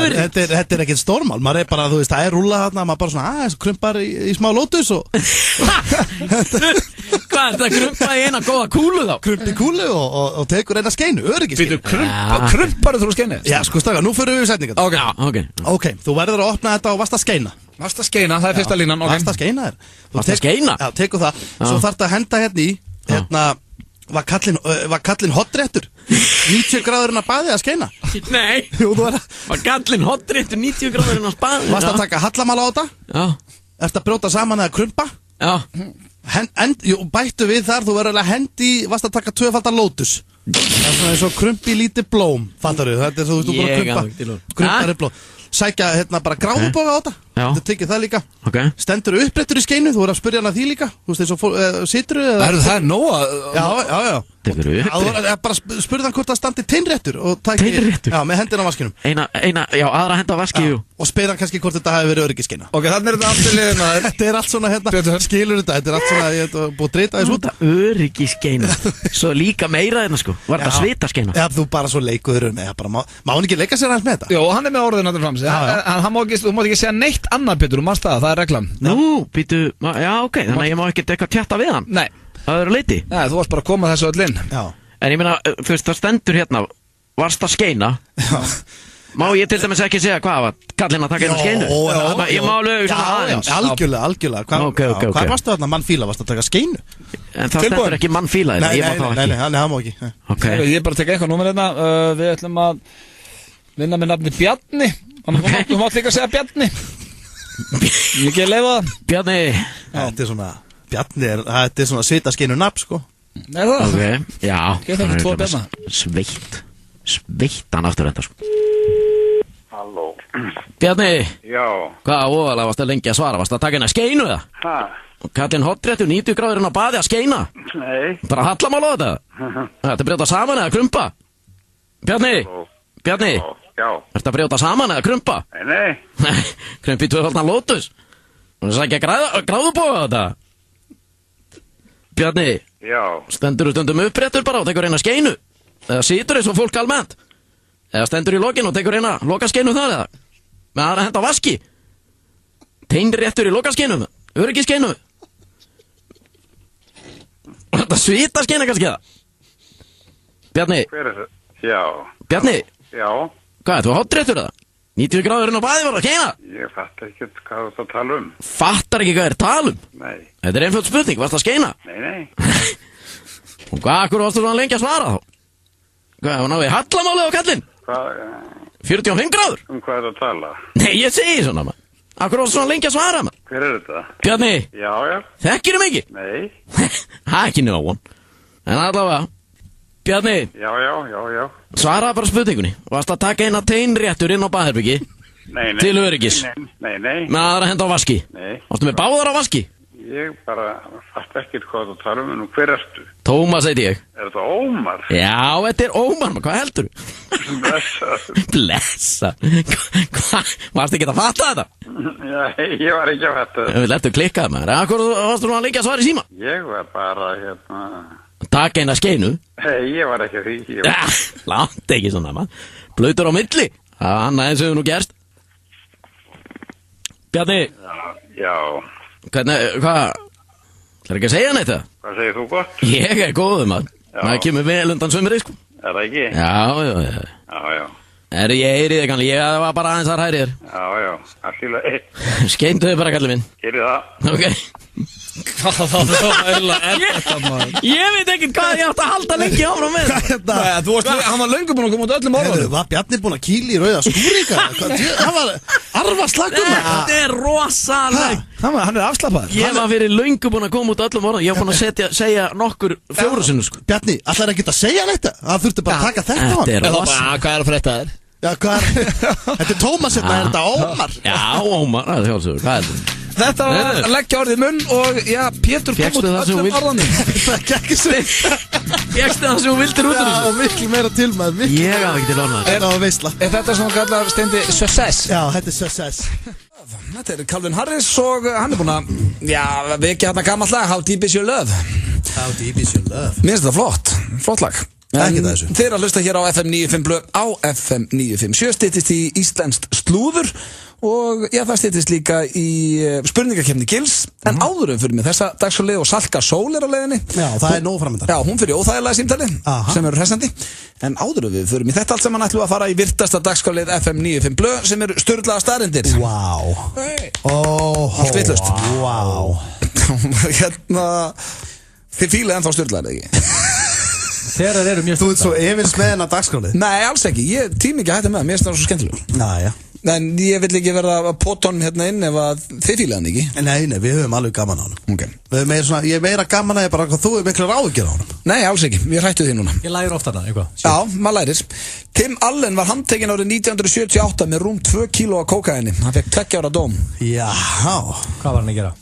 Þetta er ekkert stórmál, maður er bara, þú veist, það er rúlla þarna, maður bara svona, krumpar í smá lótus og Hvað er þetta, krumpa í eina góða kúlu þá? Krumpa í kúlu og tekur eina skeinu, öryggiskeinu. Krumparðu þú skeinu? Já, sko strákar, nú förum við setningar. Ok, þú verður að opna þetta og vast að skeina. Vast að skeina, það er fyrsta línan. Vast að skeina er. Vast að skeina? Já, tekur það, svo þarf þetta að henda hérna í, var kallinn hotréttur 90 gráðurinn að baði að skeina? Nei, var kallinn hotréttur 90 gráðurinn að baði? Varst að taka hallamála á þetta? Já. Eftir að brjóta saman eða krumpa? Já. Bættu við þar, þú verður að hendi, varst að taka tvöfaldar lótus. Það er svona eins og krumpi lítið blóm, fattar þú? Þetta er þú bara krumpa er blóm. Sækja hérna bara gráðuboga á þetta Þetta tekið það líka okay. Stendur uppréttur í skeinu, þú voru að spyrja hana því líka Þú veist eins og sitru Það er nóg Já Bara spurði hann hvort það standi teinréttur Teinréttur? Já, með hendina á vaskinum Já, aðra henda á vaski Og spyr hann kannski hvort þetta hafi verið öryggiskeina Ok, þannig þetta allt í liðina Þetta allt svona hérna, skilur þetta er allt svona, ég hef búið að dreita þess út Öryggiskeina Svo líka meira hérna sko, var þetta svitaskeina Já, þú bara svo leikuður Má hann ekki leika sér hans með þetta? Jó, hann er með orðin að það fram Þú mátt ekki segja neitt annað, Pétur, það er reglan Nú, býtu, já, ok, þannig að ég má ekkert eitthvað tjatta við hann Nei Það eru leiti Já, þú varst bara að koma þessu öll inn Já En ég meina, þú veist, það stendur hérna Varst að skeina Já Má ég til dæmis ekki segja hvað var kallinn að taka inn á skeinu? Ég má alveg svona aðeins Algjörlega Hvað varstu þarna mannfíla? Varstu að taka skeinu? En það stendur ekki mannfíla Nei, það má ekki Ég bara tek eitthvað númer hérna Við ætlum að vinna með nafni Bjarni Þú mátt líka að segja Bjarni Ég ekki að leifa það Bjarni Þetta er svona Bjarni, þetta er svona svitaskeinu nafn sko Nei það Ok, já Ég þekki tvo Bjarna Sveittan aftur enda sko Halló Bjarni Já Hvað óalega varst að lengi að svara? Varst að taka henni að skeinu það? Hæ? Kallinn hotréttu 90 gráður inn á baði að skeina? Nei Bara hallamál á þetta? Þetta brjóta saman eða krumpa? Bjarni Bjarni Já Ertu að brjóta saman eða krumpa? Nei Krumpi tvöfaldna lótus Þú veist ekki að gráðu búa þetta? Bjarni Já Stendur þú stundum uppréttur bara og tekur eina skeinu? Eða situr eins og fólk almennt? Eða stendur í lokinu og tekur eina lokaskeinu þar eða? Með aðra henda vaski? Teinréttur í lokaskeinu? Öryggiskeinu? Þetta svitaskeina kannski það? Bjarni Hver er það? Já Bjarni Já Hvað, þú hotréttur það? 90 gráður inn á baði var að skeina? Ég fatt ekki hvað þú ert að tala um Fattar ekki hvað er tala um? Nei Þetta er einföld spurning, varst að skeina? Nei Og hvað, akkur varstu svona lengi að svara þá? Hvað, hún náði hallamálið á kallinn? Hvað 45 gráður? Hvað er það að tala? Nei, ég segi svona maður Akkur varstu svona lengi að svara maður? Hver er þetta? Bjarni Já Þekkirðu mig ekki? Nei Það er ekki nóg En allavega Bjarni Já Svaraði bara spurningunni Varst að taka eina teinréttur inn á baðherbyggi? Nei Til öryggis? Nei Með aðra henda á vaski? Nei Varstu með báðar á vaski? Ég bara fatt ekkert hvað þú tala um, en hver ertu? Tómas heiti ég. Er þetta Ómar? Já, þetta er Ómar, hvað heldur þú? Blessa. Hvað, varstu ekki að fatta þetta? Já, ég var ekki að fatta þetta. Við lettum klikkað maður. Hvað varstu nú að líka að svara í síma? Ég var bara, Taka eina skeinu? Nei, ég var ekki að því. Látt ekki svona maður. Blautur á milli. Það var annað eins og hefur nú gerst. Bjarni. Já. Hvernig, hvað? Það er ekki að segja neitt það? Hvað segir þú gott? Ég er góður maður. Það kemur vel undan sömurinn sko. Er það ekki? Já. Er ég heyrið þig kannski, ég var bara aðeins að hæri þér. Já, allt í lagi. Skeindu þig bara kallið minn. Gerið það. Ok. Hvað það er þetta maður? Ég veit ekkert hvað ég átt að halda lengi áfram með þetta. Hann var löngu búinn að koma út öllum orðunum. Var Bjarni búinn að kýla í rauða skúrika? Það var arfaslagum. Þetta er rosaleg. Hann er afslappaður. Ég var fyrir löngu búinn að koma út öllum orðunum. Ég var búinn að segja nokkur fjóru sinni sko. Bjarni, ætlaði ekki að segja þetta? Það þurfti bara að taka þetta á hann. Þetta er rosaleg. Hvað er að frétta þér? Já, hvað er? Þetta er Tómas hérna, er þetta Ómar? Já, Ómar, það er sjálfsögur, hvað er þetta? Þetta var að leggja orðið munn og já, Pétur kom út öllum orðanum. Það gekk svo. Fékkstu það sem þú vildir út úr þessu? Já, og miklu meira til maður. Ég hafði ekki til orðan. Þetta var veisla. Er þetta svona kallar steindi success? Já, þetta er success. Þetta er Calvin Harris og hann er búinn að, já, vekja hérna gamalt lag, How Deep Is Your Love. How Deep Is Your Love. Mér finnst þetta flott lag. Þeir eru að hlusta hér á FM 95 Blö á FM 957 styttist í íslenskt slúður og já, það styttist líka í spurningakefni Gils en áður fyrir mig þessa dagsfjörlið og Salka Sól er á leiðinni. Já, það er nóg framöndan. Já, hún fyrir óþægilega símtali sem eru hressandi en áður við fyrir mig þetta allt saman ætlum að fara í virtasta dagsfjörlið FM 95 Blö sem eru sturlaða staðreyndir. Vá. Allt vitlaust. Vá. Hérna, þið fílaði ennþá sturlaðar ekki? Þegar það eru mjög Þú ert svo efins með hennar dagskrálið. Nei, alls ekki, ég tími ekki að hætta með það, mér finnst það svo skemmtilegur. Næja. En ég vill ekki verða að pota honum hérna inn ef að þið fíla hann ekki. Nei, við höfum alveg gaman á honum. Ok. Ég er meira gaman að ég bara hvað þú er miklu áhyggjur á honum. Nei, alls ekki, ég hættu því núna. Ég læri ofta hana, eitthvað. Já, maður lærir. Tim Allen var handtekinn árið 1978 með rúm 2 kíló af kókaini. Hann fekk 2 ára dóm. Já. Hvað var hann að gera?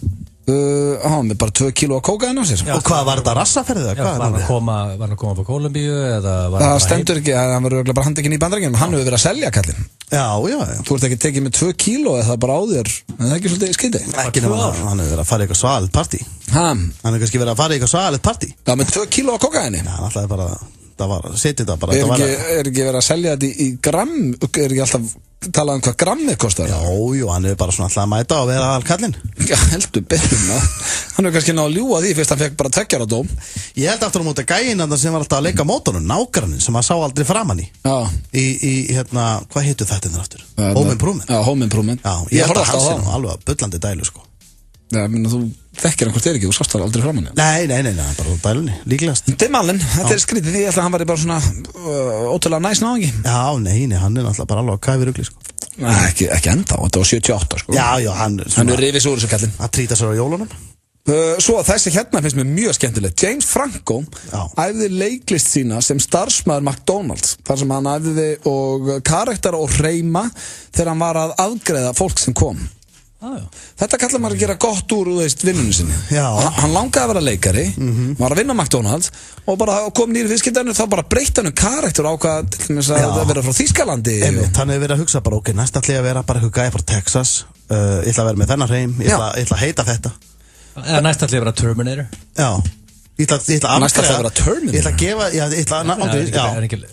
Hann með bara 2 kíló af kókaini á sér. Og hvað var þetta rassaferðið? Var hann að koma frá Kólumbíu eða var það stendur ekki, hann var bara handtekinn í Bandaríkjunum. Hann hefur verið að selja kallinn. Já. Þú ert ekki tekið með 2 kíló eða bara á þér. En það er ekki svolítið skyldið. Ekki nema hann hefur verið að fara í eitthvað svalið partí. Hann hefur kannski verið að fara í eitthvað svalið partí. Já, með 2 kíló af kókaini. Já, hann ætlaði bara, setið það bara. Er ekki verið að selja þetta í gramm? Er ekki alltaf talað hvað grammið kostar? Jú, hann hefur bara svona alltaf að mæta og vera alkallinn. Já, heldur betur maður. Hann hefur kannski náðu að ljúga því fyrst hann fekk bara 2 ára dóm. Ég held aftur á móti gæinn sem var alltaf að leika mótornum, nágrannin sem maður sá aldrei framan í. Já. Í hérna, hvað heitir þetta aftur? Home Improvement. Já, Home Improvement. Já, ég held að hann sé nú alveg bullandi dælu, sko. Já, menn þú þekkir hann hvort ekki, þú sást það aldrei framan í. Nei, bara dælunni, líklegast. Tim Allen, þetta er skrítið því ég ætla að hann var bara svona ótrúlega næs náðingi. Já, nei, hann er náttúrulega bara alveg að kæfi rugli, sko. Nei, ekki enda, þetta var 78, sko. Já, hann er rifis úr þessu kallinn. Að trýta sér á jólunum. Svo þessi hérna finnst mér mjög skemmtilegt. James Franco æfði leiklist sína sem starfsmaður McDonald's, þar sem hann æfði og karaktera og hreima þegar hann var að afgreiða fólk sem kom. Þetta kallar maður að gera gott úr vinnunum sinni. Hann langaði að vera leikari, var að vinna á McDonald's og bara kom nýri viðskiptarnir, þá bara breytti hann karakter ákvað til þess að vera frá Þýskalandi. Hann hefur verið að hugsa bara, ok, næst ætla ég að vera bara eitthvað gæði frá Texas, ég ætla að vera með þennan hreim, ég ætla að heita þetta. Eða næst ætla ég að vera Terminator. Já. Ég ætla að næst ætla að vera Terminator. Ég ætla að gefa, ég ætla að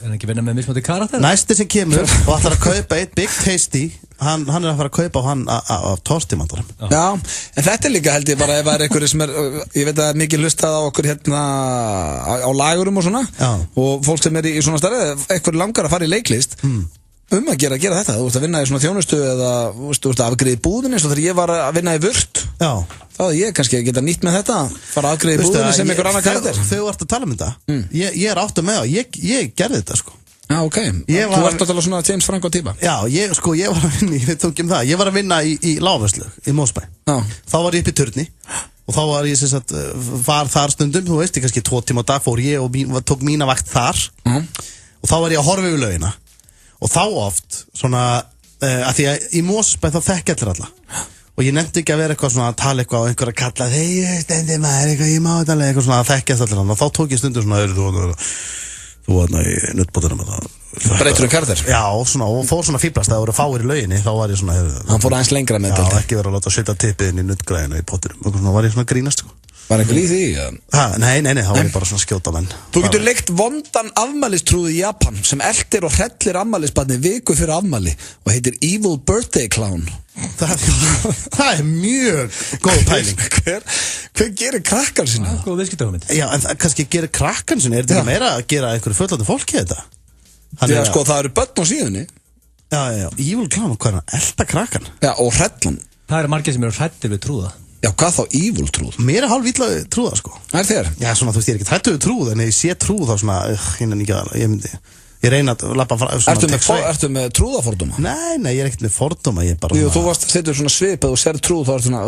Er ekki vinna með mismóti karakter? Næsti sem kemur og ætlar að kaupa eitt Big Tasty, hann er að fara að kaupa á hann af torstimandarum. Já, en þetta er líka held ég bara ef það er einhverju sem ég veit að mikið hlustað á okkur hérna á lagurum og svona. Og fólk sem í svona starfi, einhverju langar að fara í leiklist að gera þetta. Þú ert að vinna í svona þjónustu eða þú ert að afgreiða í búðinni, svo þegar ég var að vinna í Vurt. Þá hefði ég kannski að geta nýtt með þetta, fara að afgreiða í búðinni sem einhver annar karakter. Þegar þú ert að tala um þetta, ég er áttu með það, ég gerði þetta, sko. Já, ok. Þú ert að tala svona James Franco típa. Já, ég var að vinna, ég tók um það, ég var að vinna í Lágvörslu, í Mósbæ. Þá var ég upp í turni og þá var ég sem sagt, var þar stundum, þú veist, kannski 2 tíma á dag fór ég og tók mína vakt þar og þá var ég að horfa yfir laugina og þá oft, svona, að því að í Mósbæ þá þekki allir alla og ég nefndi ekki að vera eitthvað svona að tala eitthvað og einhver að kalla hei, stendi maður, eitthvað, ég má þetta alveg eitthvað svona að þekkjast allir hann og þá tók ég stundum svona, þú var í nuttbótunum breytur karakter? Já, svona, og fór svona fíblast að það voru fáir í lauginni, þá var ég svona hann fór aðeins lengra með þetta. Já, ekki vera að láta setja tippið inn í nuttgræðinu í pottinum og svona var ég svona grínast, sko. Var einhver í því? Nei, þá var ég bara svona skjóta menn. Þú getur leikt vondan afmælistrúð í Japan sem eldir og hrellir afmælisbarni viku fyrir afmæli og heitir Evil Birthday Clown. Það er mjög góð pæling. Hver gerir krakkan sinna? Góð viðskiptahugmynd. Já, en kannski gerir krakkan sinna, er þetta ekki meira að gera einhverju fullandi fólki þetta? Því að sko það eru börn á síðunni. Já, Evil Clown, hvað er hann? Elda krakkan? Já, og hrellan. Það eru margir sem eru hrættir við trúða. Já, hvað þá evil trúð? Mér er hálf illa trúða, sko. Það er þér? Já, svona, þú veist, ég er ekki hrættu við trúð, en ef ég sé trúð þá svona, ég reyna að lappa Ertu með trúðafordóma? Nei, ég er ekkert með fordóma, ég er bara svona... Jú, þú varst að setja svona svip að þú ser trúð, þá er svona...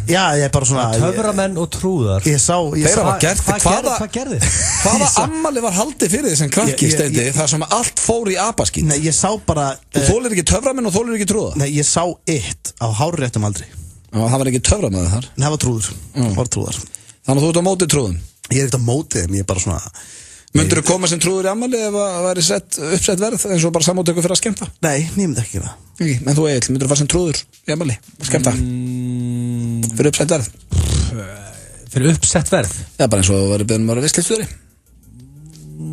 Já, ég er bara svona... Töframenn og trúðar. Þeir hafa gert Hvað gerði? Hvaða ammali var haldið fyrir þess en krakki steindi þar sem allt fór í apaskít? Nei, ég sá bara... Þú þolir ekki töframenn og þolir ekki trúða? Nei, ég sá eitt á hárréttum aldri. Það var ekki töframæður þar? Nei, það var trúður. Það var trúðar. Þannig að þú ert á móti trúðum? Ég er ekkert á móti þeim, ég er bara svona... Myndur þú koma sem trúður í ammali ef það væri uppsett verð eins og bara samótöku fyrir að skemmta? Nei, ég myndi ekki það. En þú Egill, myndur þú fara sem trúður í ammali og skemmta? Fyrir uppsett verð? Fyrir uppsett verð? Já, bara eins og þú væri beðnum að vera visslistjóri.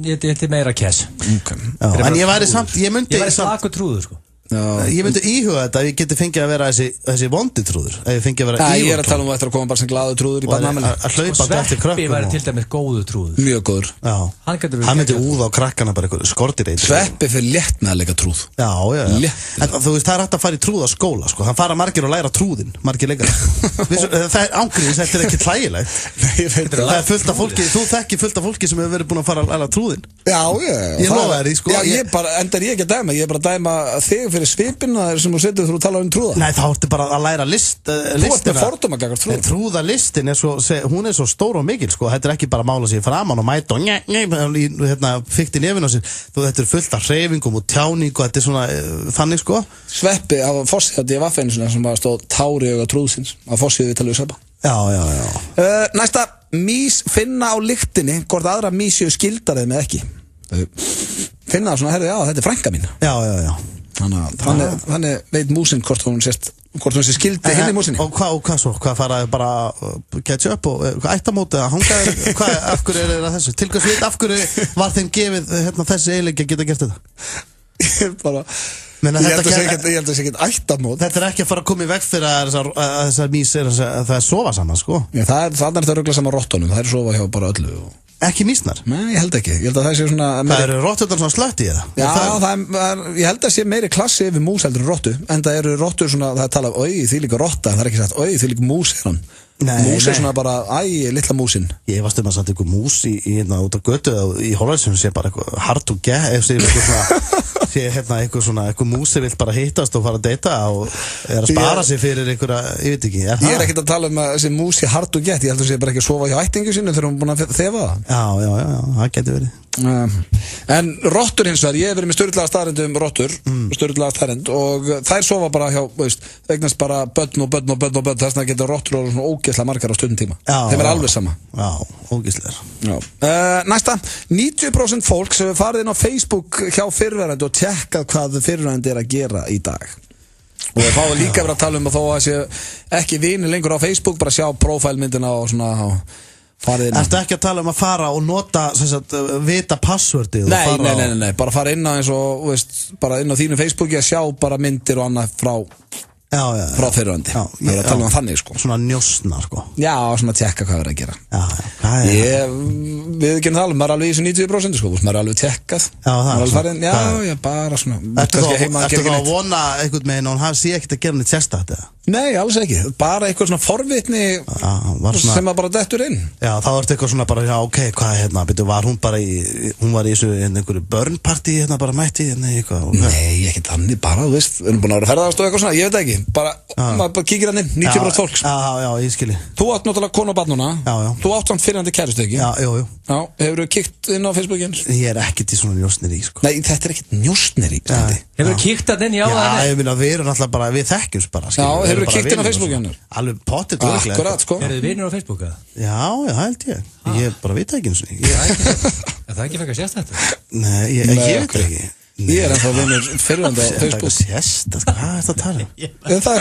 Ég er meira cash. En ég væri samt, ég væri slaku trúður, sko. Ég myndi íhuga þetta að ég geti fengið að vera þessi vondi trúður. Ég er að tala um eftir að koma bara sem glaðu trúður í barnamæli. Að hlaupa eftir krökkum. Sveppi væri til dæmis góðu trúður. Mjög góður. Hann myndi úða á krakkana bara eitthvað skortir eitt. Sveppi fyrir létt með að leika trúð. Já. En þú veist, það er hægt að fara í trúðaskóla, sko. Það fara margir og læra trúðin, margir leikar. Það er ángríns, þetta er ekki hlægilegt. Það er fullt af fólki, þú þekkir fullt af fólki sem hefur verið búin að fara að læra trúðin. Já. Ég lofa þér því, sko. Ég er bara ekki að dæma, ég er bara að dæma þig fyrir svipina sem þú setur þú talar trúða? Nei, þá ertu bara að læra listina. Þú ert með fordóma gagnvart trúða. Trúðalistin hún svo stór og mikil, sko. Þetta ekki bara að mála sig framan og mæta og fikti nefinn á sér. Þetta fullt af hreyfingum og tjáningu, þetta svona þannig, sko. Sveppi á forsíðu í vaffeinu sem bara stóð tári og trúðsins á forsíðu við talaðu Sveppa. Já. Næsta, mís finna á lyktinni hvort aðra mís séu skildar eða með ekki. Finna það svona, herri, já, þetta er frænka mín. Já. Þannig veit músin hvort hún sé skildi hinn í músinni. Og hvað svo? Hvað faraði bara ketchup og ættamóti að hanga? Af hverju er það þessu? Til hvers veit, af hverju var þeim gefið þessi eiginleiki að geta gert þetta? Bara... Ég held að það sé ekkert ættamót. Þetta er ekki að fara að koma í veg fyrir að þessar mís það er sofa saman, sko. Já, það er þetta röglega saman rottunum. Það er sofa hjá bara öllu. Ekki mísnar? Nei, ég held ekki. Ég held að það sé svona... Það eru rottunar svona slötti í það? Já, ég held að sé meiri klassi yfir mús heldur en rottu. En það eru rottur svona, það er talað, því líka rotta. Það er ekki sagt, því líka mús er hann. Mús er svona bara, litla músin. Ég varst að satt einhver mús út á götu í Hollandsum sé bara eitthvað hard to get einhver mús sem vill bara hittast og fara að deyta og er að spara sig fyrir einhverja, ég veit ekki. Ég er ekkert að tala um að þessi mús sé hard to get, ég held að sé bara ekki að sofa hjá ættingu sinni þegar hún er búin að þefa það. Já, það getur verið. En rottur hins vegar, ég hef verið með störðlaga staðrind rottur, störðlaga staðrind og þær sofa bara hjá, eignast bara börn og börn þess vegna getur rottur og svona ógeðslega margar á stundum tíma. Þeim er alveg sama. Já, ógeðslegar. Næsta, 90% fólk sem hefur farið inn á Facebook hjá fyrrverandi og tjekkað hvað fyrrverandi er að gera í dag. Og þá er líka verið að tala um að þó að sé ekki vinir lengur á Facebook, bara sjá prófælmyndina og svona Ertu ekki að tala um að fara og nota vita passwordið? Nei, bara fara inn á eins og bara inn á þínu Facebooki að sjá bara myndir og annað frá fyrrverandi. Það er að tala um þannig, sko. Svona njósna, sko. Já, svona tjekka hvað er að gera. Við ekki tala, maður er alveg í þessu 90%, sko, maður er alveg tjekkað. Já, bara svona. Ertu þá að vona einhvern veginn og hann sé ekkert að gera neitt sérstakt, eða? Nei, alls ekki. Bara eitthvað svona forvitni sem að bara dettur inn. Já, þá ertu eitthvað svona bara, já, ok, hvað var hún bara hún var í þessu einhverju börnpartí bara mætti eitthvað? Nei, ekki þannig, bara, þú veist, við erum búin að vera ferðast og eitthvað svona, ég veit ekki. Maður bara kíkir hann inn, 90% fólks. Já, ég skilji. Þú átt náttúrulega konu og barn núna. Já. Þú átt samt fyrrandi kærustu, ekki? Já. Já, hefurðu kíkt inn á Facebookin? Ég er ekkert í svona njósneri, sko. Nei, þetta er ekkert njósneri, Steindi. Hefurðu kíkt hann inn, já? Já, ég meina, við erum náttúrulega bara, við þekkjumst bara, já, hefurðu kíkt inn á Facebookin? Alveg pottet og örugglega. Akkurat, sko. Eru þið vinir á Facebooka? Já, held ég. Ég bara veit ekki eins og það ekki fekk að sést þetta? Nei, ég veit ekki. Ég er ennþá vinur fyrrandi á Facebook. Sérstakt, hvað er þetta að tala? Það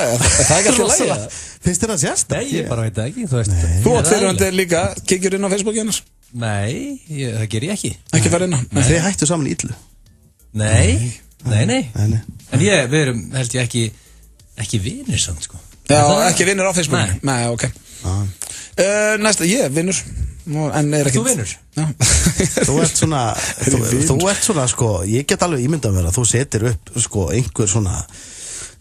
er ekki alltaf lægi. Finnst þér það sérstakt? Nei, ég bara veit ekki. Þú átt fyrrandi líka, kíkjur inn á Facebook hennar? Nei, það ger ég ekki. Ekki fara inn á? Þið hættu saman í illu? Nei. En við erum, held ég, ekki vinir samt, sko. Já, ekki vinur á Facebook? Nei, ok. Næsta, ég er vinur. Þú vinur? Já. Þú ert svona, sko, ég get alveg ímyndað að vera, þú setir upp, sko, einhver svona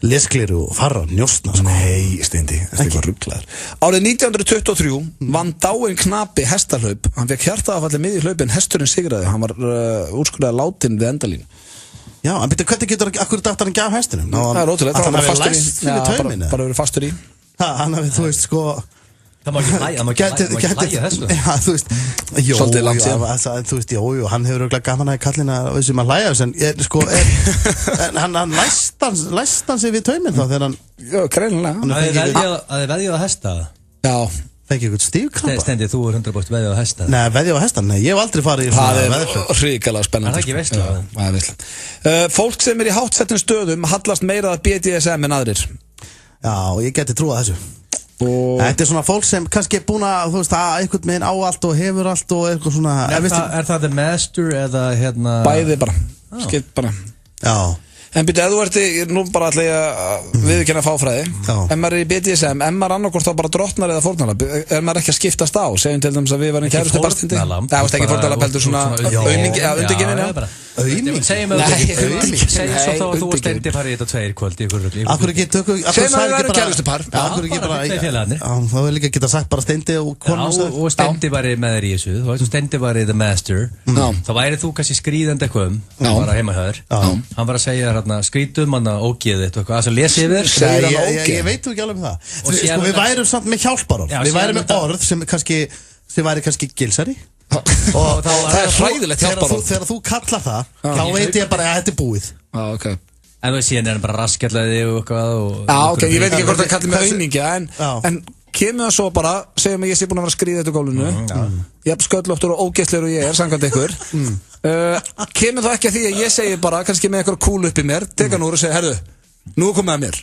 leskliru og fara að njósna, sko. Nei, Steindi, þetta er eitthvað rugglaður. Árið 1923 vann dáinn knapi hestahlaup. Hann fekk hjartaáfalli miði hlaupin, hesturinn sigraði. Hann var úrskurðað látinn við endalínu. Já, en byrju, hvernig getur akkur dætt hann ekki af hestinum? Það er ótrúlega, hann hafi læst fyrir tauminu? Bara verið fastur í. Hann hafi, þú veist, sko... Það má ekki hlæja þessu. Já, þú veist, svolítið langt síðan. Þú veist, hann hefur auðvitað gaman að kallina sem að hlæja þessu, en sko, hann læst hann sig við tauminn þá þegar hann... Já, greinilega. Að þið veðjað að hesta? Já. Fekki ykkur stífkrampa? Steindi, þú er 100% veðjað að hesta? Nei, veðjað að hesta? Nei, ég hef aldrei farið í svona veðflöð. Það er hrikalega spennandi. Það er ekki veistlega. Það er veistlega. Fólk sem er í háttsettum stöðum hallast meira að BDSM en aðrir. Já, ég geti trúað þessu. Þetta er svona fólk sem kannski er búin að, þú veist, að einhvern veginn á allt og hefur allt og eitthvað svona... Er það the master eða hérna... Bæði bara, skipt bara. Já. En byrju, ef þú ert í, nú bara ætla ég að viðurkenna fáfræði, ef maður er í BDSM, ef maður annarkvort þá bara drottnar eða fórnarlamb, er maður ekki að skiptast á, segjum til dæmis að við varum kærustu barstindi? Það veist ekki fórnarlamb, heldur svona undirgefin, já. Auðming? Segjum svo þá að þú og Steindi farið í þetta 2 kvöld í ykkur rugli. Akkur ekki tökum... Segjum að við varum kærustu par. Akkur ekki bara... Þá er líka geta sagt bara Steindi og konum. Og Steindi var með þér í þessu, þú veist, Steindi var í the master. Þá væri þú kannski skríðandi eitthvað bara heima hjá þér. Hann var að segja þér þarna skrítum hann að ógeðið eitthvað að það lesi yfir. Ég veit ekki alveg það. Sko við værum samt með hjálparorð. Við værum með orð sem væri kannski gilsari. Og það er hræðilegt hjálparorð. Þegar þú kallar það, þá veit ég bara að þetta er búið. Ok. En þú veist síðan er hann bara raskjallaði og eitthvað. Ok, ég veit ekki hvort það kallir mig aumingja, en kemur það svo bara, segjum að ég sé búin að vera að skríða þetta á gólfinu. Jafn sköllóttur og ógeðslegur og ég er, samkvæmt ykkur. Kemur það ekki að því að ég segi bara, kannski með eitthvað kúl upp í mér, teka nú og segja, herðu, nú er komið að mér.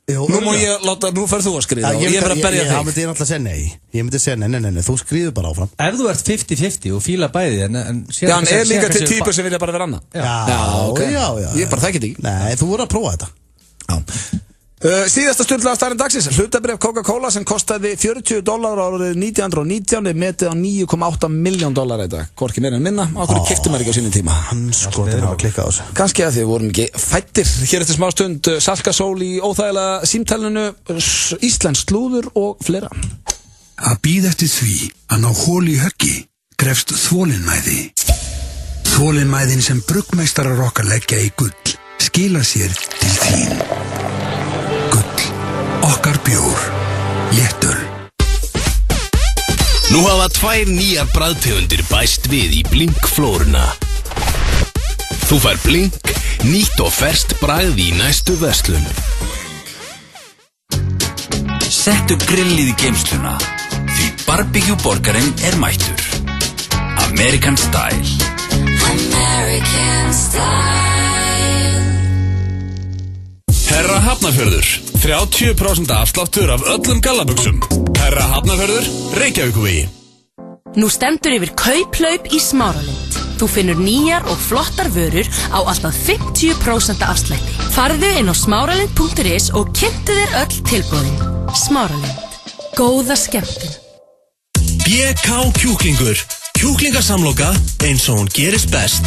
Nú má ég láta, nú ferð þú að skríða og ég fer að berja þig. Það myndi ég náttúrulega segja nei. Ég myndi segja nei, þú skríður bara áfram. Ef þú ert 50-50 og fíla bæði en hann er líka til típur sem vilja bara vera annað. Já. Ég bara þekki þetta ekki. Nei, þú voru að prófa þetta. Já. Síðasta stundlega staðarinn dagsins, hlutabrif Coca-Cola sem kostaði $40 árið 1919 er metið á $9,8 milljón í dag, hvorki meira en minna. Okkur keypti maður ekki á sínum tíma. Skotin hafa klikkað á þessu. Kannski að þið vorum ekki fættir. Hér eftir smá stund Salkasól í óþægilega símtælinu, íslenskt slúður og fleira. Að bíða eftir því að ná holu í höggi krefst þolinmæði. Þolinmæðin sem bruggmeistarar okkar leggja í gull skilar sér til þín. Okkar bjór, léttöl. Nú hafa 2 nýjar bragðtegundir bæst við í Blink-flóruna. Þú fær Blink, nýtt og ferskt bragð í næstu verslun. Settu grillið í geymsluna, því barbecue-borgarinn er mættur. American Style. American Style. Herra Hafnarfjörður, 30% afsláttur af öllum gallabuxum. Herra Hafnarfjörður, Reykjavíkurvegi. Nú stendur yfir kauplaup í Smáralind. Þú finnur nýjar og flottar vörur á alltaf 50% afslætti. Farðu inn á smáralind.is og kynntu þér öll tilboðin. Smáralind. Góða skemmtun. BK kjúklingur. Kjúklingasamloka eins og hún gerist best.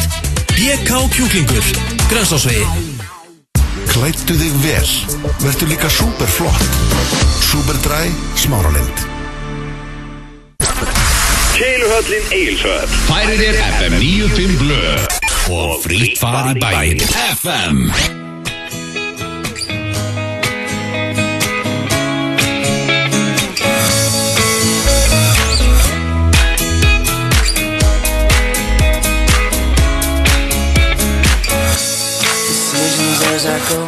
BK kjúklingur. Grensásvegi. Klæddu þig vel, vertu líka superflott. Superdry, Smáralind. Keiluhöllin Egilshöll. Færir þér FM 95 blöð og frítt far í bæinn. FM. As I go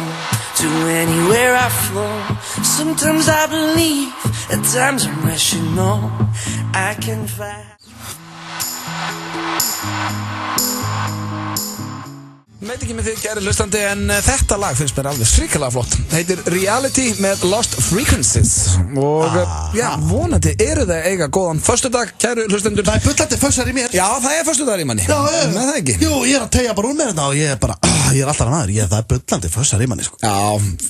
to anywhere I flow, sometimes I believe, at times I'm rational. I can fight. Veit ekki með þig, kæri hlustandi, en þetta lag finnst mér alveg hrikalega flott. Það heitir Reality með Lost Frequencies og já, vonandi eru þau eiga góðan föstudag, kæru hlustendur. Það er bullandi fössar í mér. Já, það er föstudagur í manni. Já, með það ekki. Jú, ég er að tegja bara úr með þetta og ég er bara, ég er alltaf maður, það er bullandi fössar í manni, sko. Já,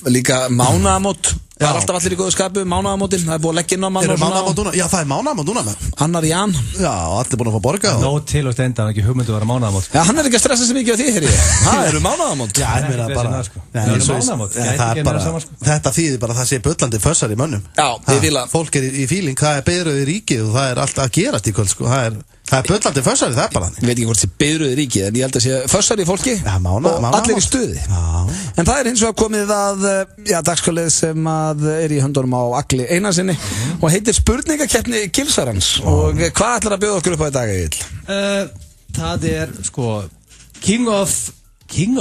líka mánaðamót. Það er alltaf allir í góðu skapu, mánaðamótin. Það er búið að leggja inn á mann. Eru mánaðamót núna? Já, það er mánaðamót núna með. Annar Jan. Já, allir búin að fá borga. Nó til og stenda, hann er ekki hugmyndu að vera mánaðamót. Já, hann er ekki að stressa sig mikið á því, heyri ég. Það eru mánaðamót. Já, ég meina bara. Það eru mánaðamót. Það er bara, þetta þýðir bara að það sé bullandi fössar í mönnum. Já, ég vil að. Fólk er í fíling, það er beiðröð í ríkið og það er alltaf að gerast í kvöld, sko. Það er bullandi fössar í það bara. Ég veit ekki hvort það er beiðröð í ríkið, en ég held að sé fössar í fólki. Já, og allir í stuði. En það er hins vegar komið að, já, dagskvöldið sem að er í höndunum á Agli Einarsinni og heitir spurningakeppni Gilsarans. Og hvað ætlar að bjóða okkur upp á í dag, Egill? Það er, sko, King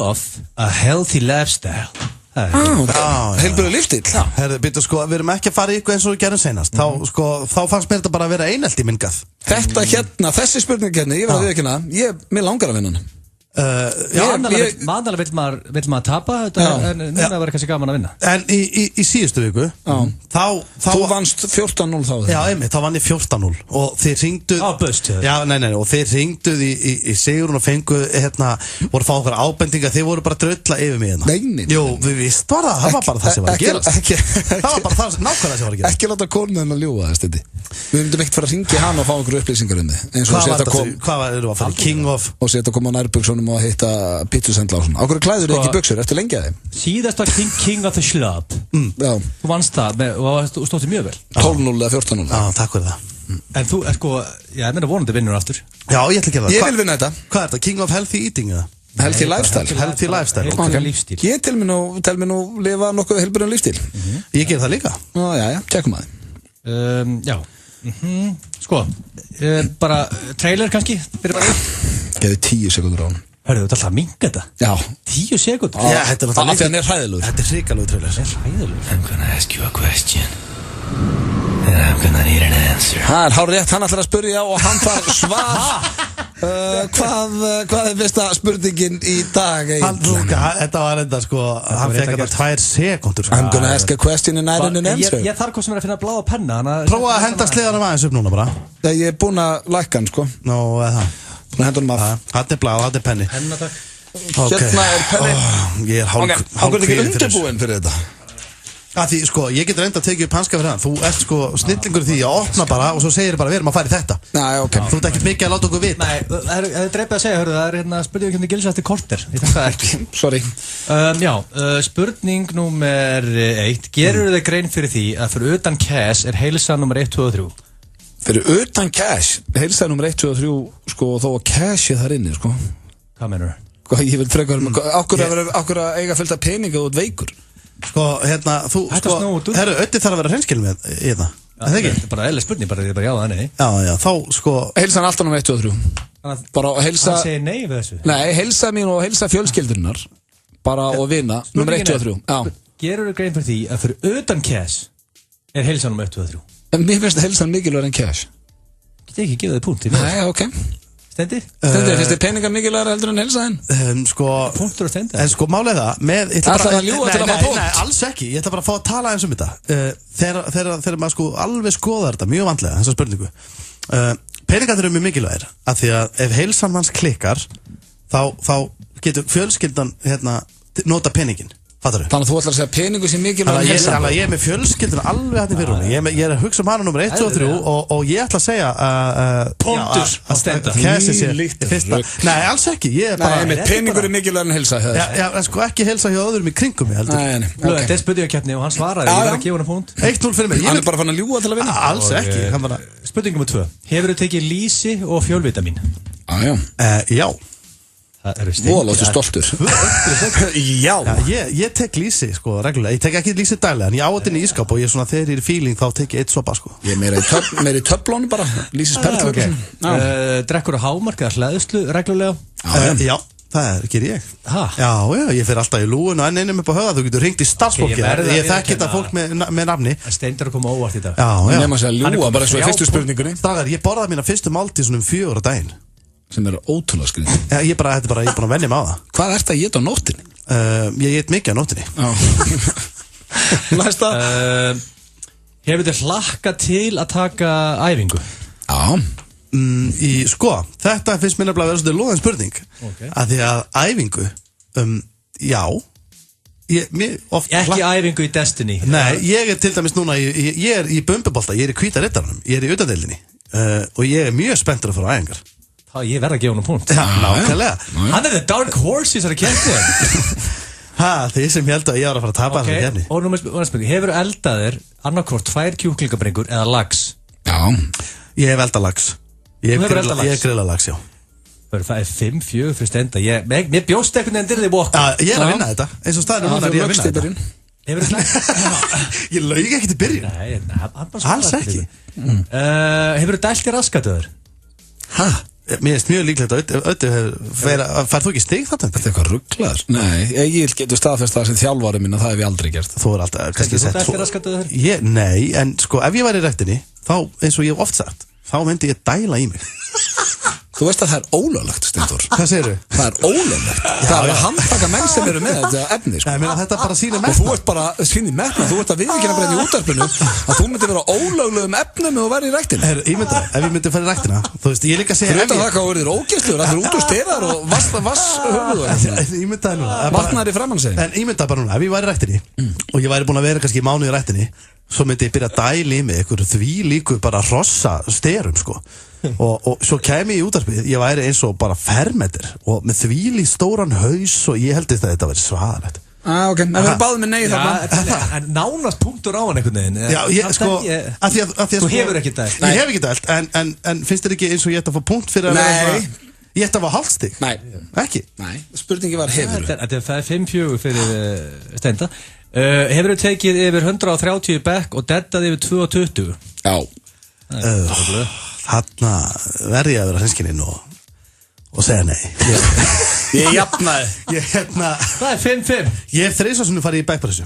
of a Healthy Lifestyle. Heilbrigður lífstíll. Herðu, býttu, sko, við erum ekki að fara í ykkur eins og við gerum seinast. Þá fannst mér þetta bara að vera einelti í minn gað. Þetta hérna, þessi spurningakeppni, ég var að viðurkenna, mér langar að vinna hana. Vanalega vill maður tapa en núna verður kannski gaman að vinna. En í síðustu viku Þú vannst 14-0 þá. Já, einmitt, þá vann ég 14-0 og þeir hringduð og þeir hringduð í Sigurinn og fenguð voru að fá okkur ábendinga, þeir voru bara að drölla yfir mig hérna. Nei. Jú, við vist bara, það var bara það sem var að gerast. Það var bara það nákvæmlega sem var að gerast. Ekki láta konun hennar ljúga það, Steindi. Við myndum ekkert fara að hringja hann og fá okkur upplýsingar um þið. Hvað var það að fara? King of og setja að koma á nærbuxunum og hitta pítsusendla og svona. Á hverju klæður þið ekki buxur? Ertu lengi að þeim? Síðast var King of the Schlub. Þú vannst það og stótti mjög vel. 12-0 eða 14-0. Já, takk fyrir það. En þú, sko, ég meina vonandi vinnur aftur. Já, ég ætla að gera það. Ég vil vinna þetta. Hvað er þetta? King of Healthy Eating eða? Healthy lifestyle. Healthy lifestyle. Heilbrigður lífstíl. Ég tel mér nú lifa nokkuð heilbrigðan lífstíl. Ég ger það líka. Já, tjekkum að Já. Sko, bara trailer kannski fyrir bara Geði 10 sekundur á hann. Hörðu, þetta alltaf að minga þetta. Já. 10 sekundur. Já, þetta er náttúrulega. Af því hann er hræðilegur. Þetta er hrikalegu trailer. Hræðilegur. I'm gonna ask you a question and I'm gonna need an answer. Það er hárrétt, hann ætlar að spyrja og hann far svar. Hvað er besta spurningin í dag? Þetta var enda sko, hann fekk þetta 2 sekundur sko. I'm gonna ask a question and I don't an answer. Ég þarf hvað sem að finna bláa penna. Prófa að henda sleðanum aðeins upp núna bara. Ég er búinn að lækka hann sko. Nó, eða Búinn að henda honum af. Þetta er blað, þetta er penni. Penna takk. Hérna er penni. Ég er hálf ekki undirbúinn fyrir þetta. Því sko, ég get reynda að tekið upp hanska fyrir hann. Þú ert sko snillingur því að opna bara og svo segir bara við erum að fara í þetta. Ok. Þú ert ekkert mikið að láta okkur vita. Nei, það er dreipið að segja, hörðu, það er hérna spurning um gilsa eftir korter. Ég þakka það ekki. Sorry. Spurning númer 1. Gerur þið grein fyrir því að fyrir utan cash er heilsa númer 1, 2 og 3? Fyrir utan cash? Heilsa númer 1, 2 og 3 sko þó að cash er þar inni sko. Hvað meinur þú? Ég vil frekar okkur að eiga fullt af peninga og veikur. Sko, hérna, þú, sko, herru, Öddi þarf að vera hreinskilin með í það. Það ekki? Þetta er bara eðlileg spurning, bara já það, nei. Já, þá, sko. Heilsa hann alltaf númer 1, 2 og 3. Bara að heilsa. Það segir nei við þessu. Nei, heilsa mín og heilsa fjölskyldurinnar. Bara og vina, númer 1, 2 og 3. Já. Gerur þið grein fyrir því að fyrir utan cash er heilsa númer 1, 2 og 3? En mér finnst heilsan mikilvægur en cash. Getið ekki gefið þið punkt. Nei, ok. Stendi? Finnst þið peningar mikilvægur heldur en heilsa þinn? Sko, punktur og stendi. En sko, málið það með ætla að ljúga til að fá punkt? Nei, alls ekki. Ég ætla bara að fá að tala eins um þetta. Þegar maður sko alveg skoðar þetta mjög vandlega, þessa spurningu. Peningar eru mjög mikilvægir af því að ef heilsan manns klikkar þá getur fjölskyldan nota peningin. Þannig að þú ætlar að segja peningu sem mikilvægur en heilsa. Þannig að ég er með fjölskylduna alveg hætti fyrir hún. Ég er að hugsa um hana nummer 1, 2 og 3 og ég ætla að segja punktur að stenda. Nei, alls ekki. Nei, peningur er mikilvægur en heilsa. Já, en sko ekki heilsa hjá öðrum í kringum mig heldur. Nei, þetta er spurningakeppni og hann svaraði. Ég verð að gefa hann punkt. 1-0 fyrir mig. Hann er bara fann að ljúga til að vinna. Alls ekki. Spurning nummer 2. Hefur þið tekið lýsi og fjölvitamin? Já. Volóttu stoltur. Já. Ég tek lýsi sko reglulega. Ég tek ekki lýsi daglega en ég á þetta inn í ískáp og ég svona þegar ég er í feeling þá tek ég 1 sopa sko. Ég er meira í töflónu bara. Lýsis perlur. Drekkur á hámark eða hlæðslu reglulega? Já, það ger ég. Já, ég fer alltaf í lúin og ennum upp á höfða. Þú getur hringt í starfsfólki. Ég þekki þetta fólk með nafni. Steindar að koma óvart í dag. Já. Nefna að segja ljúga bara svo í fyrstu spurningunni. Dagar, ég borðaði mína fyrstu máltíð svona 4 á daginn. Sem ótrúlega skrýtið. Ég er bara að venja mig á það. Hvað ert að éta á nóttinni? Ég ét mikið á nóttinni. Næsta. Hefur þið hlakkað til að taka æfingu? Já. Sko, þetta finnst mér nefnilega að vera svona loðin spurning. Af því að æfingu, já. Ekki æfingu í Destiny? Nei, ég er til dæmis núna, ég er í bumbubolta, ég er í hvíta riddaranum, ég er í utandeildinni og ég er mjög spenntur að fara á æfingar. Ég verð að gefa hann punkt. Já, nákvæmlega. Hann er the dark horse í þessari keppni. Þið sem held að ég var að fara að tapa þessari keppni. Og nú með spurning, hefur eldaðir annarkvort 2 kjúklingabringur eða lax? Já. Ég hef eldað lax. Ég hef grillað lax, já. Það er 5-4 fyrir stenda. Mér bjóst einhvern veginn til því bókta. Ég er að vinna þetta. Eins og staðinu núna er ég að vinna þetta. Hefur þið slægt? Ég laug ekki til byrjun. Nei, alls ekki. Hefur þið dælt í raskatöður? Mér finnst mjög líklegt að Öddi fær þú ekki stig þetta? Þetta er eitthvað rugglar? Nei, ég getur staðfest það sem þjálfari minn að það hef ég aldrei gert. Þú er alltaf kannski sett. Þú dælt í raskatöður? Nei, en sko ef ég væri í rektinni þá, eins og ég hef oft sagt, þá myndi ég dæla í mig. Þú veist að það er ólöglegt, Steindór. Hvað segirðu? Það er ólöglegt. Það er að handtaka menn sem eru með þetta efni, sko. Nei, þetta bara sýnir metnað. Og þú ert bara, sýnir metnað, þú ert að viðurkenna bara í útvarpinu að þú myndir vera ólöglegum efnum og verði í ræktinu. Ef ég myndi fara í ræktina, þú veist, ég líka að segja... Fyrir utan það hvað verður ógeðsluður, það er út úr sterar og vass höfuður. Ímyndaði núna. Vatnaði framan sig. En ímyndaði bara núna, ef ég væri í ræktinni og ég væri búin að vera kannski í mánuði í ræktinni, svo myndi ég byrja að dæla í mig einhverju þvílíku bara hrossa sterum sko. Og svo kemi ég í útvarpið, ég væri eins og bara fermetir og með þvílík stóran haus og ég held að þetta væri svaðalegt. Ok, en við erum báðið með nei þarna. En nánast punktur á hann einhvern veginn. Já, sko, að því að þú hefur ekki dælt. Ég hef ekki dælt, en finnst þér ekki eins og ég ætti að fá punkt fyrir að vera svona... Ég ætti að hafa hálfstig. Nei. Ekki? Nei, spurningi var hefur. Þetta er 5-4 fyrir Steinda. Hefur þú tekið yfir 130 bekk og dettað yfir 220? Já. Þarna verði ég að vera hreinskilinn og segja nei. Ég jafnaði. Það er 5-5. Ég hef 3 sinnum farið í backpressu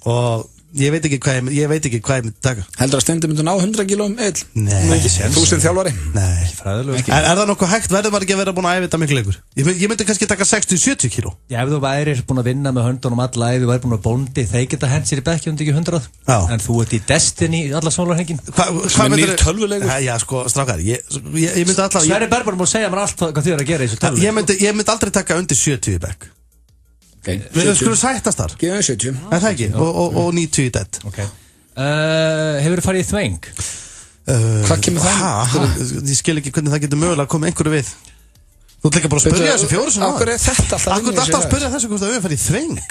og ég veit ekki hvað ég myndi taka. Heldur að Steindi myndi ná 100 kílóum eil? Nei. Þú sem þjálfari? Nei. Fræðilegur. Er það nokkuð hægt? Verður maður ekki að vera búin að æfa þetta miklu lengur? Ég myndi kannski taka 60-70 kíló. Já, ef þú værir búin að vinna með höndunum alla æfi, væri búin að bóndi, þeir geta hent sér í bekki ekki 100. Já. En þú ert í Destiny alla sólarhengin. Hvað myndir tölvuleikur? Já, sko, strákar, ég myndi alltaf Sverrir Bergman múið segja mér allt hvað þið er að gera í þessu tölvuleikur. Ég myndi aldrei taka undir 70 í bekk. Við skulum sættast þar. Gefum 70. Er það ekki? Og 90 í dead. Hefur þú farið í þveng? Hvað kemur það? Ég skil ekki hvernig það getur mögulega að koma einhverju við. Þú ætlar ekki bara að spyrja þessu 4 sinni. Akkur er þetta alltaf Akkur er alltaf að spyrja þessu hvort að við farið í þveng.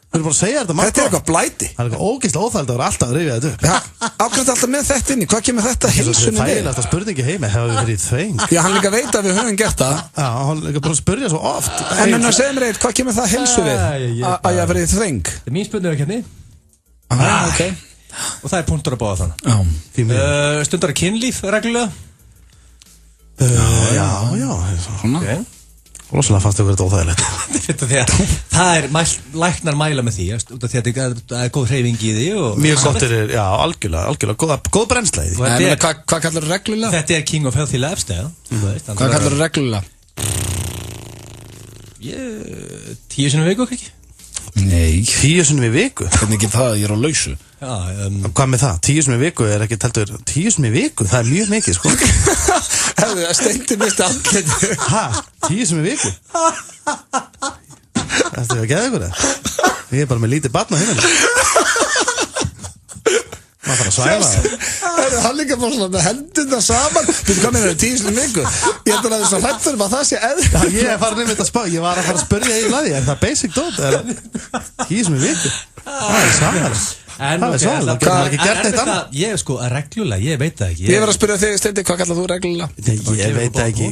Þú erum bara að segja þetta margt. Þetta er eitthvað blæti. Það er eitthvað ógeðslega óþægilegt að vera alltaf að rifja þetta upp. Ákveðt alltaf með þetta inni. Hvað kemur þetta heilsunni við? Það er alltaf spurningi heimi. Hefur við farið í þveng? Já, hann líka veit að við höfum gert það. Já, hann líka bara að spyrja svo oft. En hann segir mér eitthvað, hvað kemur það heilsu við? Að ég farið í þveng? Það er mín spurningakeppni. Okay. Og það er punktur að báða þannig. Stundar kynlíf reglulega? Já. Rósalega fannst þau verið óþægilegt. Það er læknar mæla með því, út af því að það er góð hreyfing í því. Mjög gott er, já, algjörlega, góð brennsla í því. Hvað kallar þú reglulega? Þetta er King of Healthy Lifestyle. Hvað kallar þú reglulega? 10 sinnum í viku, ekki? Nei. 10 sinnum í viku? Hvernig ekki það, ég er á lausu. Hvað með það? 10 sinnum í viku er ekki teltur 10 sinnum í viku, það er mjög mikið, sko. Hefðu, það Steindi misti andlið. 10 sinnum í viku? Það er að geða ykkur það. Ég er bara með lítið barn á hinnum. Maður þarf að svæfa. Hann líka bara svona með hendurna saman. Býttu hvað meina, 10 sinnum í viku? Ég held að það er svo hrættur að það sé eðl. Ég er farin að spá, ég var að fara að spyrja í laði, er það basic dot? 10 sinnum í viku? Það er saman. Það er svolítið, það getur ekki gert eitt annað. Ég er sko reglulega, ég veit það ekki. Ég verð að spyrja þig, Steindi, hvað kallar þú reglulega? Ég veit það ekki,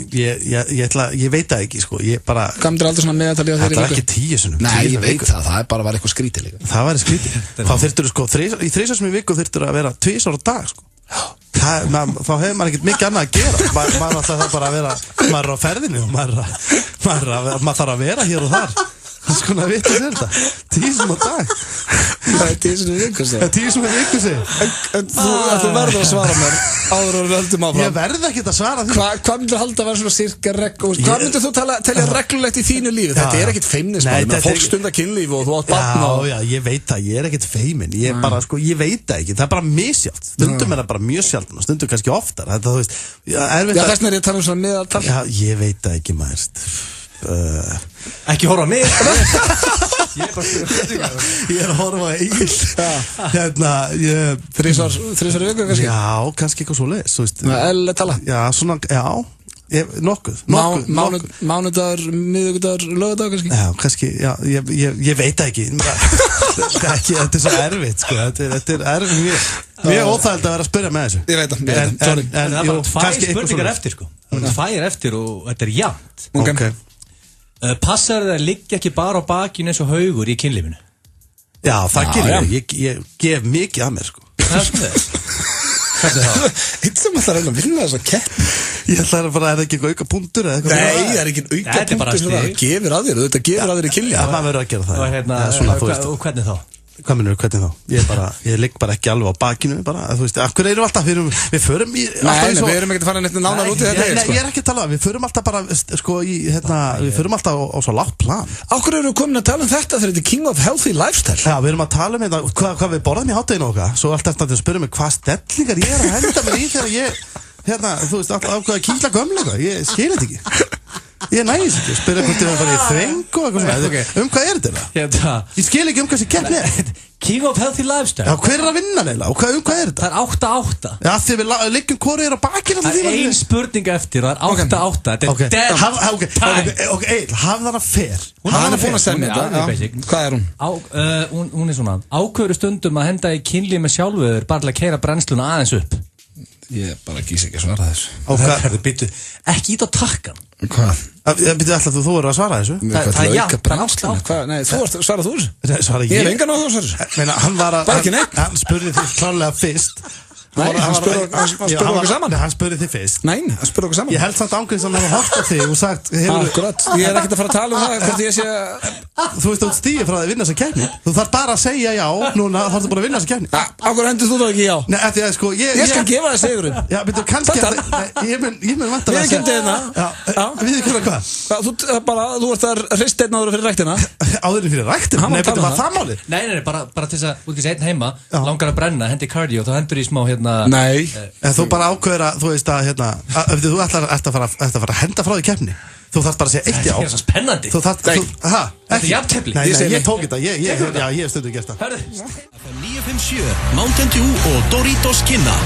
ég veit það ekki, sko, ég bara... Hvað myndir aldrei svona meðaltalið á þeirri viku? Þetta var ekki 10 sinnum. Nei, ég veit það, það bara var eitthvað skrítið líka. Það var skrítið. Þá þyrftur sko, í 3 sinnum í viku þyrftur að vera 2 ára á dag, sko. Þá hefur maður ekkert mikið annað að gera. Maður ætla það bara að vera, maður er á ferðinu og maður þarf að vera hér og þar. Skona að vita sér þetta 10 sinnum á dag. Það er 10 sinnum í viku sig. Það er 10 sinnum í viku sig. En þú verður að svara mér áður og við höldum áfram. Ég verð ekki að svara því. Hvað myndir halda að vera svona cirka hvað myndir þú telja reglulegt í þínu lífi? Þetta er ekkert feimnismál. Fólk stundar kynlíf og þú átt barn og... Já, ég veit það, ég er ekkert feimin. Ég bara, sko, ég veit það ekki. Það er bara misjátt. Stundum er það bara mjög sjálfn og stundum kannski oftar. Þetta, þú veist, þess vegna er ég að tala um svona meðaltal. Já, ég veit það ekki, maður. Ekki horfa á mig. Ég er að horfa á Egil. Þrisvar í viku kannski? Já, kannski eitthvað svoleiðis. Tala? Já, svona, já, nokkuð. Mánudagur, miðvikudagur, lögudagur kannski? Já, kannski, já, ég veit það ekki. Þetta er svo erfitt, sko. Þetta er erfitt mjög óþægilegt að vera að spyrja með þessu. Ég veit það, sorry. Það er bara 2 spurningar eftir, sko. Það er 2 eftir og þetta er jafnt. Ok. Passar það að liggja ekki bara á bakinu eins og haugur í kynlífinu? Já, það gerir ég gef mikið að mér, sko. Það er svona þess. Hvernig það? Eitt sem alltaf reyna að vinna þess að keppni. Ég ætla að bara, er það ekki auka punktur eða eitthvað? Nei, það er ekki auka punktur sem það gefur að þér, þetta gefur að þér í kynlíf. Já, maður verður að gera það. Og hvernig þá? Hvað minnur, hvernig þá? Ég ligg bara ekki alveg á bakinu, bara, þú veist, af hverju erum alltaf, við förum í... Nei, við erum ekkert að fara neitt nánar út í þetta, sko. Nei, ég er ekki að tala, við förum alltaf bara, sko, við förum alltaf á svo lágt plan. Af hverju erum við komin að tala um þetta þegar þetta er King of Healthy Lifestyle? Já, við erum að tala um þetta, hvað við borðum í hátteginu okkar, svo allt eftir að spyrja mig hvað stellingar ég er að henda mér í þegar ég, þú veist, alltaf ákveða að kýla gömlega, ég skil þetta ekki. Ég nægis ekki, spyrja hvort þið var að fara í þveng og eitthvað svona, hvað er þetta? Ég skil ekki hvað sem keppni er. King of Healthy Lifestyle. Já, hver er að vinna neila og hvað er þetta? Það er 8-8. Já, því við liggjum hvoru er á bakinu. Það er ein spurning eftir og það er 8-8. Þetta er dead time. Ok, Egil, hafði hana fer. Hún er búin að semja þetta. Hvað er hún? Hún er svona, ákveður stundum að henda í kynlíf með sjálfur bara til að keyra brennsluna aðeins upp. Ég bara gís ekki að svara þessu. Það býttu, ekki ít á takkan. Hvað? Býttu alltaf þú eru að svara þessu? Það er auka brennsluna. Nei, þú svarað þú þessu? Nei, svara ég hef engan á þessu. Hann var bara ekki neitt. Hann spurði þig klárlega fyrst. Nei, hann spurði okkur saman. Hann spurði þig fyrst. Nei, hann spurði okkur saman. Ég held samt ángriðs að hann hafa hort á þig og sagt akkurat, ég ekkert að fara að tala það hvort ég sé Þú veist, þú stíði frá að vinna þessa keppni. Þú þarf bara að segja já, núna þá ertu bara að vinna þessa keppni. Á hverju hendur þú þá ekki já? Nei, eftir að sko ég skal gefa þér sigurinn. Já, betur kannski ég mun vantar að segja. Við kemur hvað? Þú ert þar hristeinn áður fyrir ræktina. Áður fyrir ræktina? Nei, betur var það málið. Nei, bara til þess að út ekki einn heima, langar að brenna, hendi cardio, þá hendur í smá Nei. Þú bara ákveður að þú veist að þú ætlar að fara að henda frá því keppni. Þú þarf bara að segja eitt já. Það er svo spennandi. Þetta er jafntefli. Nei, ég tók þetta. Ég hef stundum gert það. FM 957, Mountain Dew og Doritos kynna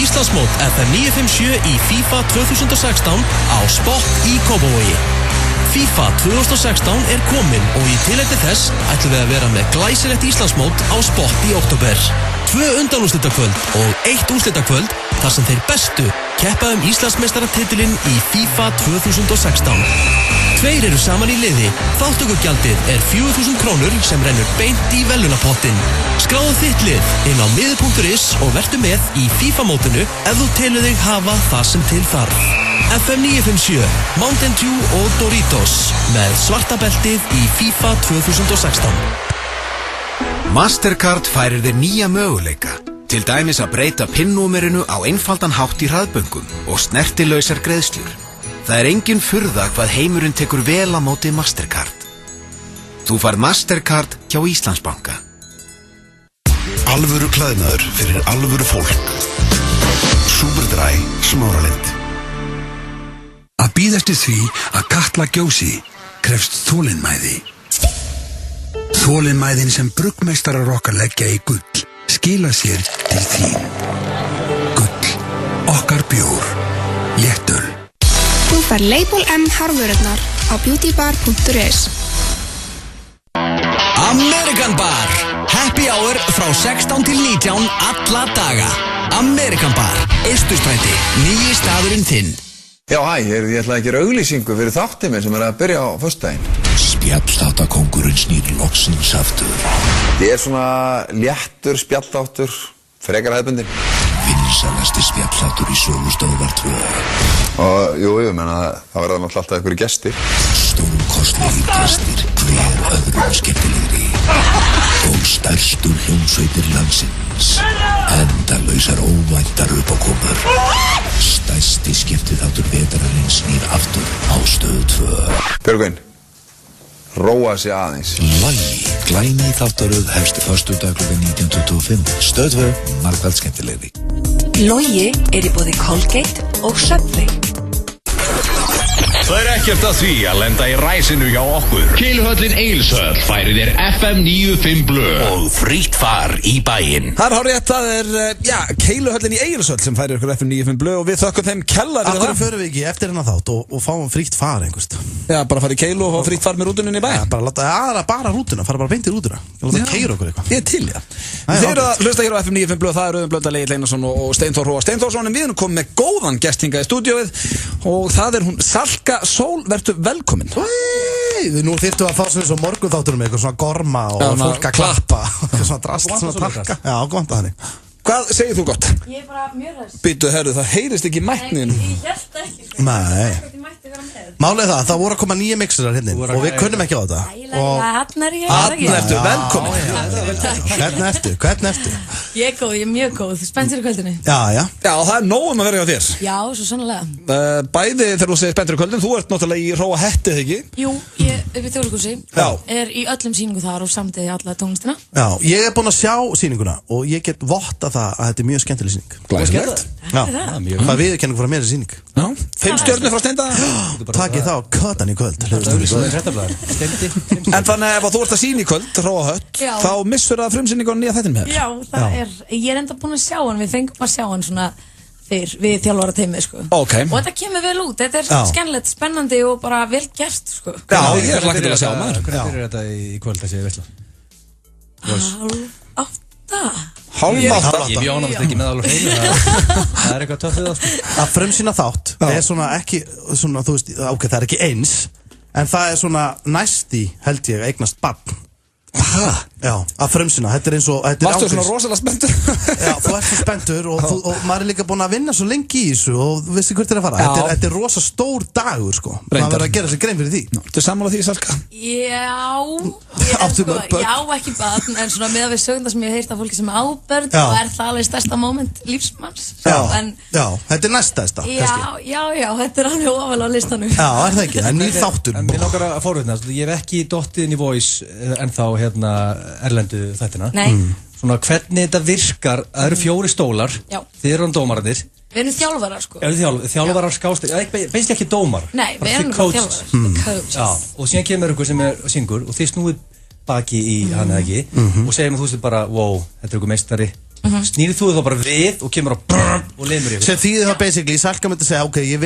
Íslandsmót FM 957 í FIFA 2016 á Spock í Kópavogi. FIFA 2016 er komin og í tilefni þess ætlum við að vera með glæsilegt Íslandsmót á Spock í október. 2 undanúrslitakvöld og 1 úrslitakvöld þar sem þeir bestu keppa Íslandsmeistaratitilinn í FIFA 2016. 2 eru saman í liði. Þátttökugjaldið er 4.000 krónur sem rennur beint í velunapottin. Skráðu þitt lið inn á miður.is og vertu með í FIFA-mótinu ef þú telur þig hafa það sem til þarf. FM 957, Mountain Dew og Doritos með svarta beltið í FIFA 2016. Mastercard færir þér nýja möguleika. Til dæmis að breyta PIN-númerinu á einfaldan hátt í hraðböngum og snertilausar greiðslur. Það er engin furða hvað heimurinn tekur vel á móti Mastercard. Þú færð Mastercard hjá Íslandsbanka. Alvöru klæðnaður fyrir alvöru fólk. Superdry Smáralind. Að bíða eftir því að Katla gjósi krefst þolinmæði. Þolinmæðin sem bruggmeistarar okkar leggja í gull skila sér til þín. Gull, okkar bjór, léttöl. Þú fær Label M harðvörurnar á beautybar.is. American Bar. Happy hour frá 16 til 19 alla daga. American Bar, Austurstræti, nýji staðurinn þinn. Já, ég ætla að gera auglýsingu fyrir þáttinn minn sem er að byrja á föstudaginn. Spjallþáttakóngurinn snýr loksins aftur. Ég er svona léttur spjallþáttur, frekar hefðbundinn. Vinsalasti spjallþáttur í sögustöðvar 2. Og jú, menna það verða náttúrulega alltaf einhverju gestir. Stórkostlegir gestir, hver öðrum skemmtilegri. Og stærstu hljómsveitir landsins. Endalausar óvæntar uppákomur. Stærsti skemmtiþáttur vetrarins snýr aftur á Stöð 2. Björgvin, róa sig aðeins. Logi, glæni þáttaröð hefstu föstudag klukkan 19:25. Stöð 2, margvælt skemmtilegri. Logi er í boði Colgate og Subway. Það ekkert að því að lenda í ræsinu hjá okkur. Keiluhöllin Egilshöll færir þér FM 95 blöð og frítt far í bæinn. Það er hárið, það er, Keiluhöllin í Egilshöll sem færir ykkur FM 95 blöð og við þökkum þeim kella fyrir það. Akkur förum við ekki eftir hennar þátt og fáum frítt far einhverst. Já, bara fara í Keilu og fá frítt far með rútunum í bæ. Já, bara rútuna, fara bara beint í rútuna. Ég láta keira okkur eitthvað. Ég er til, já. Þeir eru að hlusta hér á FM 95 blöð, það er Auðun Blöndal, Egill Einarsson og Steinþór Hróa Steinþórsson, en við erum komið með góðan gest hingað í stúdíóið og það er hún Salka Sól, vertu velkomin. Nú þyrftum við að fá svo morgunþáttunum eitthvað svona gorma og fólk að klappa eitthvað svona drast, svona takka. Já, góðan þannig. Hvað segir þú gott? Ég er bara mjög hress. Býtu, herru, það heyrist ekki mæknin. Ég held ekki. Nei. Málið það voru að koma nýja mixerar hérna og við kunnum ekki á þetta. Þannig ertu, velkomin. Hvernig ertu? Ég er góð, ég er mjög góð. Spenntur í kvöldinu. Já, það er nóg að vera hjá þér. Já, svo sannlega. Bæði þegar þú segir spenntur í kvöldinu, þú ert náttúrulega í Hróa Hetti, þegar ekki? Jú, ég upp í Þjóðleikhúsi. Er í öllum sýningu þar og samtidig alla tónlistina. Já, ég er búinn að sjá sýninguna og ég get votta það að þetta er mjög skemmtileg sýning. Glæsilegt. Það viðurkenning frá mér þessi sýning. 5 stjörnur frá Steinda. Takið þá kötan í kvöld. En þannig ef þú ert að sýna í kvöld, Hróa Hött, þá missur það frumsýningu á nýja þættinum hér. Já, það er, ég er enda búinn að sjá hann, við fengum að sjá hann svona fyrr við þjálfara teimið, sko. Og þetta kemur vel út, þetta er skemmtilegt, spennandi og bara vel gert, sko. Já, ég er hlakkað til að sjá maður. Hvernig er þetta í kvöld að segja veitla? Hálf-8? Ég bjóna þetta ekki með alveg hreinu. Það eitthvað töff við það, sko. Að frumsýna þátt svona ekki, svona, þú veist, ok, það ekki eins, en það svona næsti, held ég, eignast barn. Já, að frumsýna, þetta eins og Varstu svona rosalega spenntur? Já, þú ert svo spenntur og maður líka búinn að vinna svo lengi í þessu og vissi hvert að fara. Þetta rosa stór dagur, sko. Maður verður að gera sér grein fyrir því. Þú sammála því, Salka? Já, ekki barn, en svona með við sögunda sem ég hef heyrt af fólki sem er ábörn og það alveg stærsta moment lífsmanns. Já, þetta næststærsta, kannski. Já, þetta alveg ofalega á listanum. Já, það ekki, það nýr þáttur. En mér langar að forvitna, ég hef ekki dottið inn í Voice ennþá erlendu þættina. Nei. Svona hvernig þetta virkar, það eru 4 stólar, þið eru dómararnir. Við erum þjálfarar, sko. Þjálfarar skást, beislega ekki dómar. Nei, við erum þjálfarar. Já, og síðan kemur einhver sem er syngur og þið snúið baki í hann eða ekki og segir mér þú veist bara, wow, þetta er einhver meistari. Snýrið þú þá bara við og kemur og lemur yfir. Sem þýðir það basically, Salka myndi segja, ok, ég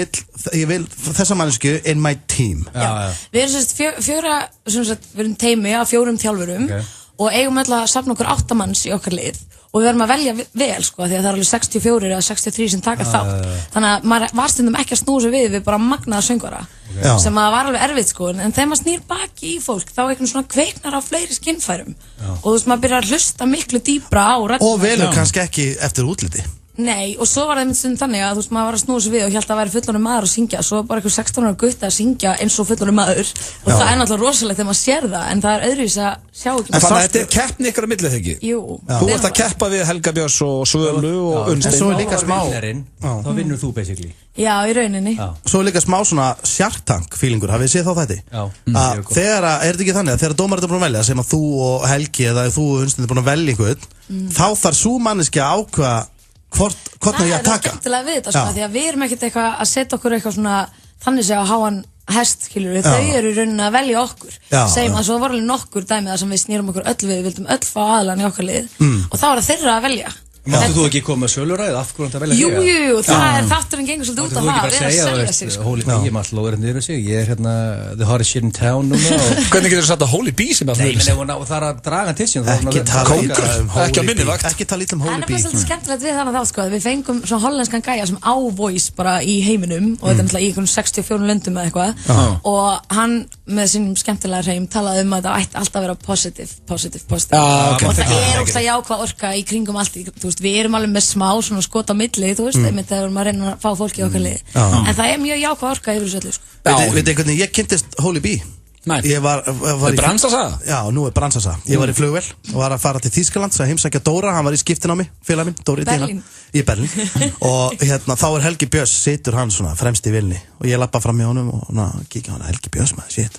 vil þessa mannsku in my team. Já. Við erum við erum teimi af 4 þjálfurum og eigum öll að safna okkur 8 manns í okkar lið og við verðum að velja vel, sko, því að það er alveg 64 eða 63 sem taka þátt. Þannig að maður var stundum ekki að snúa sig við bara magnaða söngvara sem að var alveg erfitt, sko, en þegar maður snýr baki í fólk þá eitthvað svona kveiknar á fleiri skinnfærum og þú veist, maður byrjar að hlusta miklu dýpra á röddina. Og velur kannski ekki eftir útliti. Nei, og svo var það einmitt stund þannig að þú veist, maður var að snúa sig við og held að væri fullorðinn maður að syngja, svo bara eitthvað 16 ára gutt að syngja eins og fullorðinn maður og það er náttúrulega rosalegt þegar maður sér það, en það er öðruvísi að sjá ekki. En þannig að þetta er keppni ykkur á milli, þegar ekki? Jú. Þú ert að keppa við Helga Björns og Svölu og Unnstein. En svo er líka smá, þá vinnur þú basically. Já, í rauninni. Svo er líka smá svona Shark Tank feelingur, hafið þið séð þá þetta? Þegar, er þetta ekki þannig að þegar dómarinn er búin að velja, sem að þú og Helgi eða þú og Unnstein er búin að velja einhvern, þá þarf sú manneskja að ákveða hvort ég að taka. Það er skemmtilega við þetta, sko, því að við erum ekkert eitthvað að setja okkur eitthvað svona þannig að háan hest, skilur við, þau eru í rauninni að velja okkur. Segjum að svo voru alveg nokkur dæmi þar sem við snýrum okkur öll við vildum öll fá aðlan í okkar lið og þá er það þeirra að velja. Máttu þú ekki koma með söluræð, af hvernig það velja þig? Jú, það er þátturinn gengur svolítið út af það, við erum að selja sig, sko. Holy Bee, maður lóður henni yfir sig, ég er hérna the hottest shit in town núna. Hvernig getur þú sagt að Holy Bee sem er alltaf yfir sig? Nei, það er að draga hann til sín. Ekki á minni vakt. Ekki tala illa um Holy Bee. Það er bara svolítið skemmtilegt við þannig þá, sko, við fengum svona hollenskan gæja sem á Voice bara í heiminum og þetta er náttúrulega í einhvern 64 löndum eða eitthvað og hann með sínum skemmtilega hreim talaði um að það ætti alltaf að vera positive og það er ógeðslega jákvæð orka í kringum allt, þú veist, við erum alveg með smá svona skot á milli, þú veist, einmitt þegar maður reynir að fá fólki í okkar lið en það er mjög jákvæð orka yfir þessu öllu, sko. Veit einhvern veginn, ég kynntist Holy Bee. Nei, það er bransasaga? Já, nú er bransasaga. Ég var í flugvél og var að fara til Þýskalands að heimsækja Dóra, hann var í skiptinámi, félag minn, Dóri Dína. Í Berlín. Og hérna, þá er Helgi Björns, situr hann svona fremst í vilni og ég lappa fram hjá honum og kíkja hann, Helgi Björns maður, shit.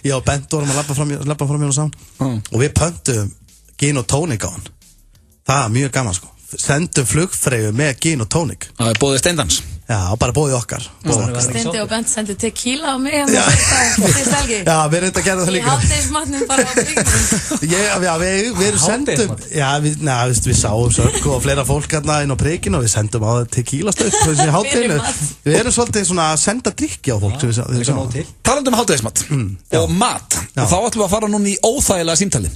Ég og Bent vorum að lappa fram hjá honum saman og við pöntum gin og tónik á hann. Það er mjög gaman, sko. Sendum flugfreyju með gin og tónik. Það er bóðið Steindans. Já, bara bóðið okkar. Steindi og Bent sendu tequila á mig hérna fyrst helgi. Já, við erum þetta að gera það líka. Í hálfdegismatnum bara á príkinu. Já, við erum sendum. Já, við sáum Sörg og fleira fólk hérna inn á príkinu og við sendum á það tequila stöð í hálfdeginu. Við erum svolítið svona að senda drikki á fólk sem við sáum. Talandi um hálfdegismat og mat. Þá ætlum við að fara núna í óþægilega símtali.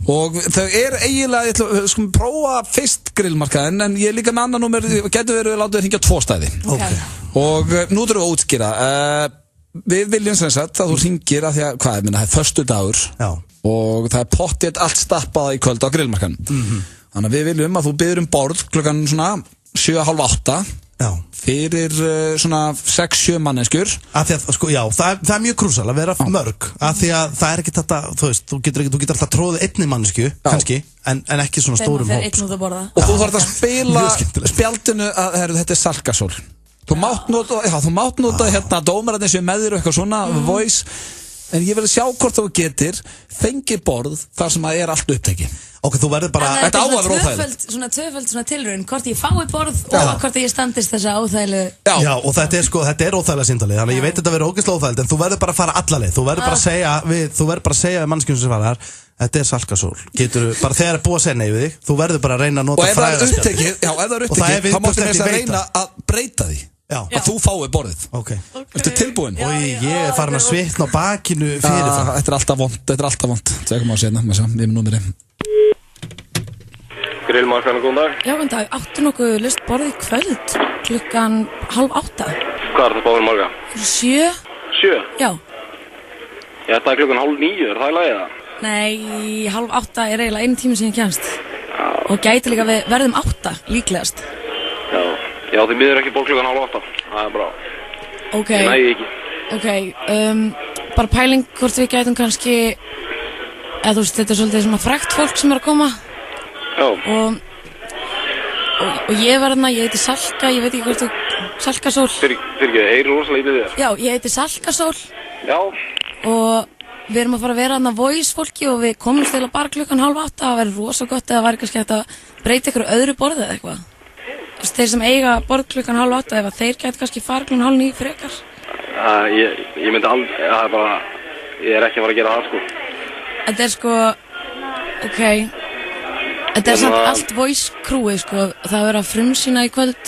Og þau eru eiginlega, við skulum prófa fyrst grillmarkaðinn, en ég er líka með annan númer, getur verið að láta þau hringja 2 staði. Og nú þurfum við að útskýra, við viljum sem sagt að þú hringir að því að, hvað er minna, það er föstudagur og það er pottið allt stappað í kvöld á grillmarkaðinn. Þannig að við viljum að þú biður borð klukkan svona 7:30 fyrir svona 6-7 manneskjur. Sko, já, það er mjög krúsal að vera mörg af því að það er ekki þetta, þú veist, þú getur alltaf tróðið einni mannesku, kannski en ekki svona stórum hóp. Og þú þarf að spila spjaldinu að þetta er Salkasól. Þú mátt nota hérna dómararnir sem með þér og eitthvað svona Voice, en ég vil sjá hvort þú getur fengið borð þar sem að er allt upptekið. Ok, þú verður bara... Þetta á að vera óþægilegt. Tvöföld svona tilraun, hvort ég fái borð og hvort ég standist þessa óþægilegu... Já, og þetta er óþægilega símtalið, þannig að ég veit þetta verður ógeðslega óþægilegt, en þú verður bara að fara alla leið. Þú verður bara að segja við mannskjum sem fara þar, þetta er Salkasól. Geturðu, bara þegar það er búið að segja nei við þig, þú verður bara að reyna að nota fræðaspjald. Og ef það er upptekið, þá máttu þess að reyna að breyta því. Að þú fái borðið. Ertu tilbúin? Já, ég er farin að svitna á bakinu fyrir það. Þetta er alltaf vont. Tjekkum á sérna, við erum númerið. Grillmarkarinn, góðan dag. Já, góðan dag. Áttu nokkuð lust borð í kvöld klukkan 7:30? Hvað það báður marga? 7? 7? Já. Ég ætlaði klukkan 8:30, það í lagi það? Nei, 7:30 er eiginlega einu tími sem ég kemst. Og gæti líka við verðum 8, líklegast. Já, þið miður ekki borð klukkan 7:30. Það bara... Ok. Ég nægi ekki. Ok, bara pæling hvort við gætum kannski... Eða þú veist, þetta svolítið svona frekt fólk sem að koma. Já. Og ég var þarna, ég heiti Salka, ég veit ekki hvort þú... Salkasól. Fyrirgeðu, heyri rosalega í þér. Já, ég heiti Salkasól. Já. Og við erum að fara að vera þarna voice fólki og við komum til að bara klukkan 7:30. Það væri rosa gott eða væri kannski hægt að breyta ykkur öðru borðið eða eitthvað. Þú veist, þeir sem eiga borð klukkan 7:30, ef þeir gæti kannski fara klukkan 8:30 frekar. Ég myndi aldrei, það er bara... Ég er ekki að fara að gera það, sko. Þetta er sko... Ok. Þetta er samt allt voice crewið, sko. Það er verið að frumsýna í kvöld.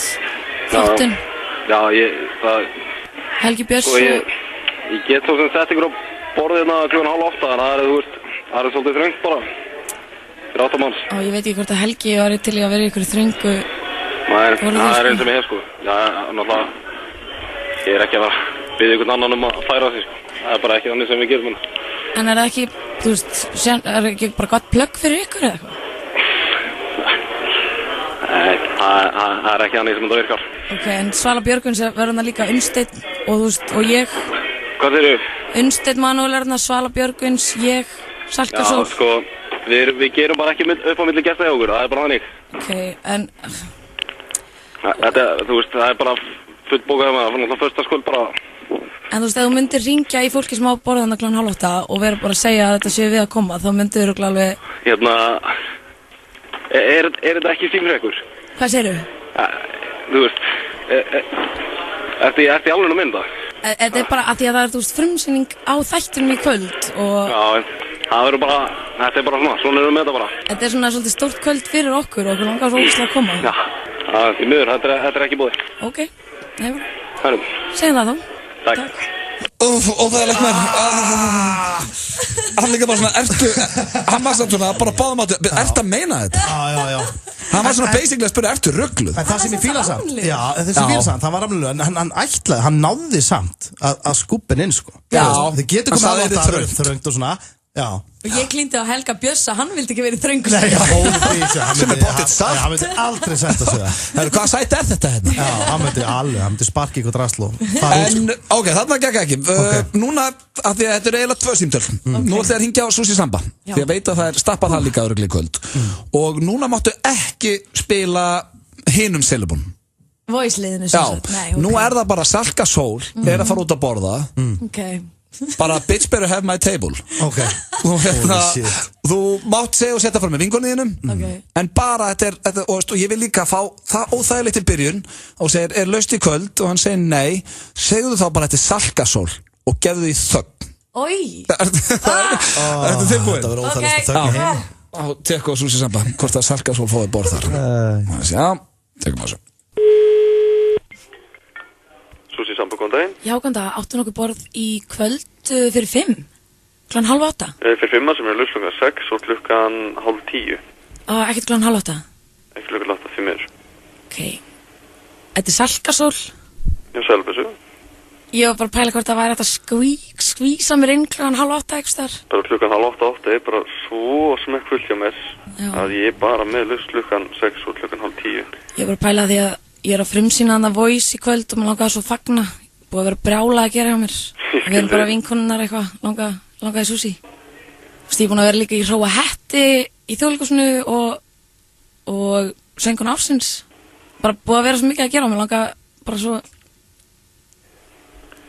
Þáttinn. Já, það... Helgi Björns sko, ég get svo sem sett ykkur á borðið hérna klukkan 7:30, en það er, þú veist, það er svolítið þröngt bara. Fyrir 8 manns. Og ég veit ekki hvort að Helgi var til í að vera í ykkur þröngu... Nei, það er eins sem ég hef, sko. Já, náttúrulega... Ég er ekki að vera byggja ykkur annan að færa sig, sko. Það er bara ekki þannig sem við gerum hérna. En er það ekki, þú veist, er það ekki bara gott plugg fyrir ykkur eða eitthvað? Nei, það er ekki þannig sem þetta virkar. Ok, en Svala Björgvins verður þarna líka Unnsteinn og þú veist, og ég... Hvað þeir eru? Unnsteinn Manuel er þarna, Svala Björgvins, ég, Salkasól. Já, sko, við gerum bara ekki upp á milli gesta hjá okkur, það er bara þannig. Ok, en... Þetta, þú veist, það er bara fullbókað hjá maður, það er náttúrulega förstaskvöld bara... En þú veist, ef þú myndir ringja í fólki sem á borðan að klukkan 7:30 og vera bara að segja að þetta séu við að koma, þá myndir þú alveg... Hérna... Er þetta ekki stíl fyrir ykkur? Hvað segirðu? Þú veist... Ertu í alveg að mynda? Þetta er bara að því að það er, þú veist, frumsýning á þættinum í kvöld og... Já, en það verður bara... Þetta er bara svona erum við með þetta bara. Þetta er svona svolítið stórt kvöld fyrir okkur og okkur langar svo óslega að koma. Já, því miður, þetta er ekki búið. Ok, nefnum. Hærum. Segjum það þá. Takk. Óþægilegt mér. Hann líka bara svona, hann var svona bara báðum áttu, ertu að meina þetta? Já. Hann var svona basically að spyrja, ertu ruggluð? En það sem ég fíla samt, það var ramluð, en hann náði samt að skúppin inn, sko. Já. Þið getur komið að láta þröngt og svona, já. Og ég klíndi á Helga Bjössa, hann vildi ekki verið þröngur. Nei, já, sem er bóttið satt. Hann myndi aldrei senda sig það. Hvað sætt er þetta hérna? Já, hann myndi sparki ykkur drasl og fara út. En, ok, þarna gekk ekki. Núna, af því að þetta eru eiginlega 2 símtöl. Nú ætla ég að hringja á Susi Samba. Því að veit að það er stappað það líka örugglega í kvöld. Og núna máttu ekki spila hinum Silabun. Voice-liðinu sem sagt. Já, nú er það bara Salkasól, er að fara út að borða. Ok. Bara bitch better have my table. Ok. Og þú mátt segja og setja fram með vinkonniðinum. En bara þetta, og ég vil líka fá það óþægilegt til byrjun og segir, er laust í kvöld? Og hann segir nei. Segðu þá bara þetta Salkasól og gefðu því þögn. Oj. Þetta er tilbúin. Það verður óþægilegt þögn í heim. Tekku á Susi Samba, hvort að Salkasól fóði borð þar. Já, tekum á þessu. Susi Samba, góðan daginn. Já, góðan dag, áttu nokkuð borð í kvöld fyrir 5? Klukkan 7:30? Fyrir 5 sem er laust klukkan 6 og klukkan 9:30. Ekkert klukkan 7:30? Ekki klukkan 8, því miður. Ok. Þetta er Salkasól? Já, Selbessu. Ég var bara að pæla hvort það væri hægt að skvísa mér inn klukkan 7:30 eitthvað þar. Bara klukkan 7:30 er bara svo smekkfullt hjá mér að ég er bara með laust klukkan 6 og klukkan 9:30. Ég var að pæla því að ég er að frumsýna þarna Voice í kvöld og maður langaði svo að fagna. Búið að vera brjála að gera hjá mér. Við erum bara vinkonunnar eitthvað, langaði Susi. Þú veist, ég er búin að vera líka í Hróa Hetti í Þjóðleikhúsinu og Söngkona ársins. Bara búið að vera svo mikið að gera, mér langaði bara svo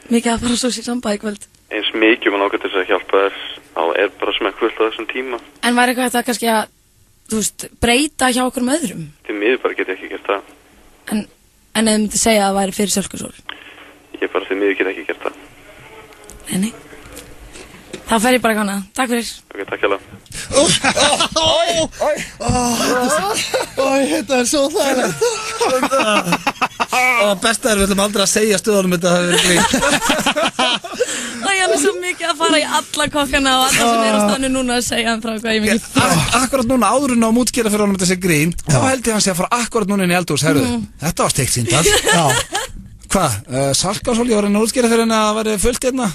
mikið að fara Susi Samba í kvöld. Eins mikið maður langar til þess að hjálpa þér, þá er bara smekkfullt á þessum tíma. En væri eitthvað þetta kannski að, þú veist, breyta hjá okkur öðrum? Því miður bara get ég ekki gert það. En ef þið myndi segja að það væri fyrir Salkasól? Ég bara því miður get ekki gert það. Nei. Þá fer ég bara gána. Takk fyrir. Ok, takk hjá það. Þetta er svo þægilegt. Og besta er við ætlum aldrei að segja stöðunum þetta hafi verið grín. Ég er svo mikið að fara í alla kokkana og alla sem á stannu núna að segja frá hvað ég mikið Akkurat núna áður en á útskýra fyrir honum þetta sé grín þá held ég hann sé að fara akkurat núna inn í eldhús herru, þetta var steikt síndal Hvað? Sarkásól, ég var að útskýra fyrir henni að það væri fullt hérna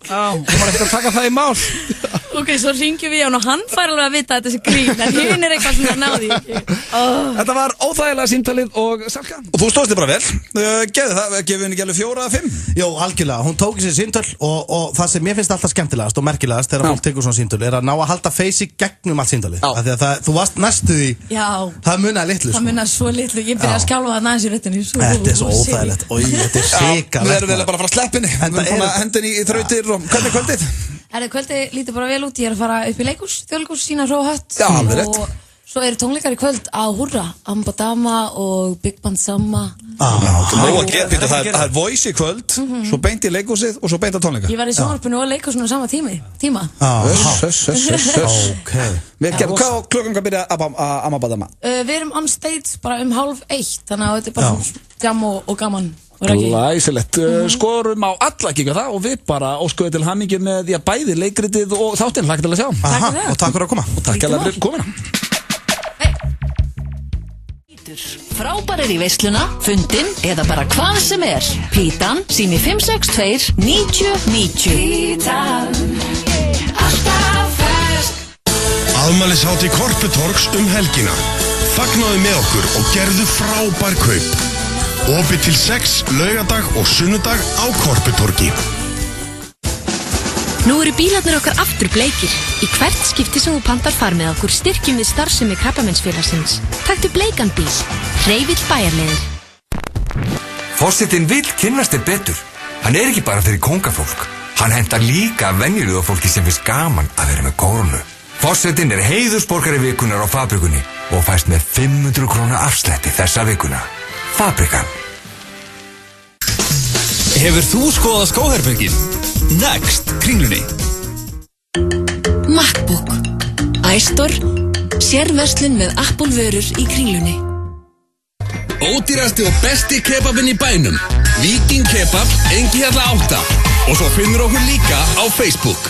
Já, þú var ekkert að taka það í mál Ok, svo ringjum við og hann fær alveg að vita að þetta sé grín en hinn eitthvað svona náði Þetta var óþægilega símtalið og Salka Og þú stóðst þig bara vel Gefðu það, gefðu henni ekki alveg 4 af 5 Jó, algjörlega, hún tók í sig símtöl og það sem mér finnst alltaf skemmtilegast og merkilegast þegar fólk tekur svona símtöl að ná að halda face í gegnum allt símtölið Þú varst næstu því Það munaði litlu Það munaði svo litlu, ég byrjaði að skjálfa það næst í röttinu Þetta svo óþægilegt þetta Við erum vel að bara fara að sleppinni Við erum búin að hendin í þrautir og hvernig kvöldið? Kvöldið lítur bara vel út, ég er að fara upp í leikhús, þjóðleikhús, sína hróhött og svo eru tónleikar í kvöld á Hurra, Ambadama og Big Band Samma Það er voice í kvöld, svo beint í leikhúsið og svo beint á tónleika Ég var í sjónvarpinu og leikhúsinu á sama tíma Hvað klukkan hvað byrja Ambadama? Við erum on stage bara 12:30 þannig að þetta er bara jam og gaman Glæsilegt, skorum á alla kíka það og við bara óskuðum til hamingju með bæði leikritið og þáttinn, hlakka til að sjá Og takk fyrir að koma Og takk fyrir að komina Frábærir í veisluna, fundin eða bara hvað sem Pítan, sími 562 9090 Pítan, alltaf fersk Afmælishátíð Korputorgs helgina Fagnaðu með okkur og gerðu frábær kaup Opið til 6, laugardag og sunnudag á Korputorgi. Nú eru bílarnir okkar aftur bleikir. Í hvert skipti sem þú pantar far með okkur styrkjum við starfsemi Krabbameinsfélagsins. Taktu bleikan bíl. Hreyvill bæjarleiðir. Forsetinn vill kynnast þér betur. Hann er ekki bara fyrir kóngafólk. Hann hentar líka venjulegu fólki sem finnst gaman að vera með kórunu. Forsetinn er heiðursborgari vikunar á Fabrikunni og fæst með 500 króna afslætti þessa vikuna. Fabrikan. Hefur þú skoðað skóherbergin? Next, Kringlunni. MacBook iStore Sérverslun með Apple vörur í Kringlunni. Ódýrasti og besti kebabinn í bænum. Viking Kebab, Engihjalla 8. Og svo finnur okkur líka á Facebook.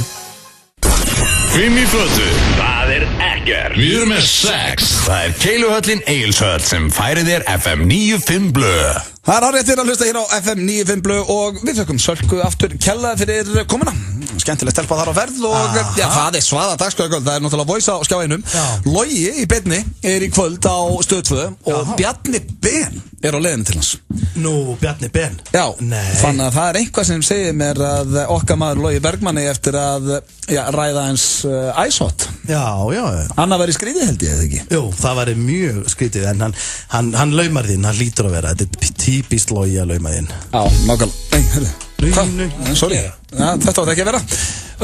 5 í fötu, það ekkert. Við erum með 6. Það Keiluhöllin Egilshöll sem færir þér FM 95 blöð. Það áréttir að hlusta hér á FM 95 blöð og við fekkum Sölku aftur kjallaði fyrir komuna. Skemmtilegt stelpa þar á ferð og það er svaða dagskvöld, það er náttúrulega voice á skjáinum. Logi í beinni er í kvöld á Stöð 2 og Bjarni Ben er á leiðinu til hans. Nú, Bjarni Ben? Já, þannig að það er einhvað sem segir mér að okkar maður Logi Bergmanni eftir að ræða eins æshot. Já. Anna væri skrítið held ég, eða ekki? Jú, það væri mjög skrítið en hann laumar þín, hann lítur að vera, þetta er típist Logi að lauma þín. Já, nákvæmlega. Nei, hörru. Hvað? Sorry. Þetta var ekki að vera.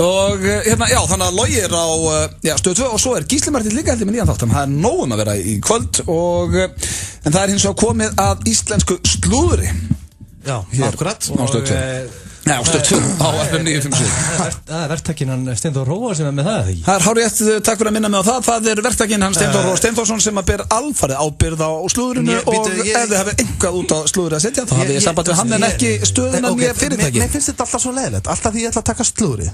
Og hérna, já, þannig að Logi er á Stöð 2 og svo er Gísli Martin líka heldur með nýjan þátt. Það er nóg að vera í kvöld og en það er hins vegar komið að íslensku slúðri. Já, akkurat. Á Stöð 2. Nei, á Stöð 2 á FM 957. Það er verktakinn hann Steindór Róar sem er með það, eða ekki? Það er hárrétt, takk fyrir að minna mig á það. Það er verktakinn hann Steindór Róar Steinþórsson sem að ber alfarið ábyrgð á slúðrinu og ef þið hefur einhvað út á slúðri að setja þá hafið ég samband við hann en ekki stöðuna nýja fyrirtæki. Mér finnst þetta alltaf svo leiðilegt. Alltaf því ég ætla að taka slúðri,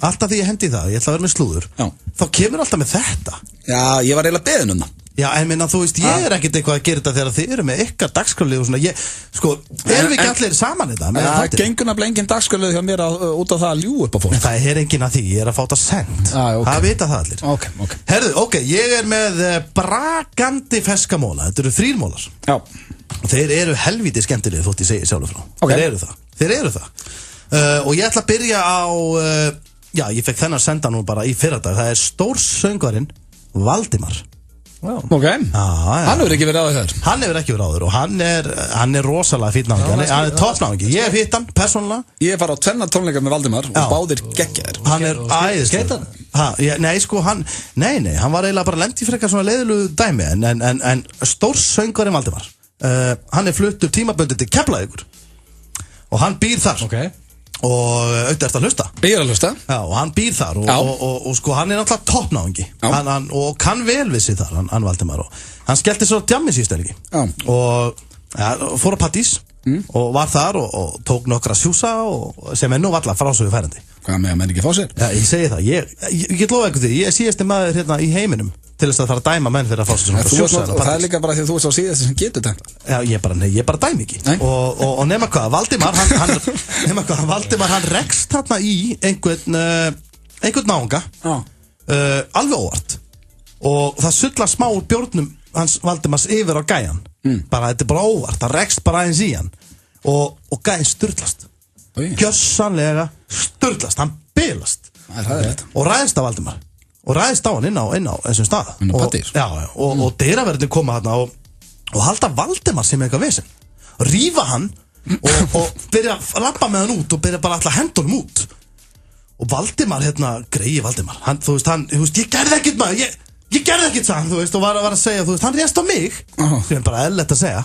alltaf því ég hendi það, ég ætla að vera með slúður, þá kemur alltaf með þetta. Já, ég var eiginlega beðinn um það. Já, en minna, þú veist, ég er ekkert eitthvað að gera þetta þegar þið eru með ykkar dagskrálið og svona, erum við ekki allir saman þetta? Það gengur nefnilega engin dagskrálið hjá mér út á það að ljú upp á fólk. En það er engin að því, ég er að fá þetta send. Það vita það allir. Herðu, ég er með brakandi feskamóla, þetta eru 3 mólar. Já. Og þeir eru helvítið skemmtilegir þótt ég segi sjálfur frá. Þeir eru það. Og ég ætla að byrja á, ég fekk þennan senda nú bara í fyrradag, það er stórsöngvarinn Valdimar. Ok, hann hefur ekki verið áður þér. Hann hefur ekki verið áður og hann er rosalega fínn náðingi, hann er toppnáðingi. Ég hef hitt hann, persónulega. Ég hef farið á 2 tónleika með Valdimar og báðir geggjaðir. Hann er æðislega. Nei, hann var eiginlega bara lent í frekar svona leiðilegu dæmi en stórsöngvarinn Valdimar. Hann er fluttur tímabundið til Keflavíkur og hann býr þar. Og auðvitað ertu að hlusta. Ég er að hlusta. Já, og hann býr þar og sko hann er náttúrulega toppnáðingi og kann vel við sig þar, hann Valdimar og hann skellti svo djammi síðust helgi og fór á Pattís og var þar og tók nokkra sjúsa og sem nú varla frásögu færandi. Hvað með að menn ekki fá sér? Já, ég segi það, ég get lofa eitthvað því, ég er síðasti maður hérna í heiminum til þess að fara að dæma menn fyrir að fá sér svona sjúsa. Og það er líka bara því að þú ert svo síðast sem getur dæmt. Já, ég bara dæmi ekki. Og nema hvað, Valdimar, hann rekst þarna í einhvern náunga, alveg óvart. Og það sullar smá úr bjórnum hans Valdimars yfir á gæjan. Bara, þetta er bara óvart, hann rekst bara aðeins í hann. Og gæjan sturlast. Gjörsamlega sturlast, hann bilast. Og ræðist á Valdimar. Og ræðist á hann inn á þessum stað. Og dyraverðin koma þarna og halda Valdimar sem eitthvað vesen. Rífa hann og byrja að labba með hann út og byrja bara alltaf að henda honum út. Og Valdimar, greiði Valdimar, þú veist, ég gerði ekkert maður, ég gerði ekkert, sagði hann, þú veist, og var að segja, þú veist, hann réðst á mig, sem bara eðlilegt að segja.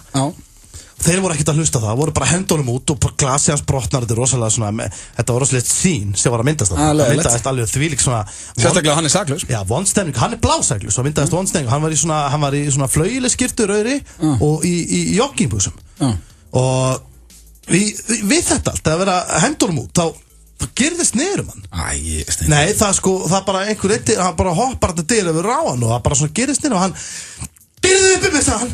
Þeir voru ekkert að hlusta það, voru bara að henda honum út og glasi hans brotnar, þetta er rosalega svona, þetta var rosalega sín sem var að myndast það. Það myndaðist alveg þvílík svona... Sérstaklega hann er saklaus. Já, vondstemning, hann er blásaklaus og myndaðist vondstemning, hann var í svona flaugileg skyrtu rauðri og í joggingbuxum. Og við þetta allt, að vera að henda honum út, þá gerðist niður hann. Nei, það bara einhver eittir, hann bara hoppar þetta dyr yfir á hann og það bara svona gerðist niður og hann Gerðu uppi mig, sagði hann.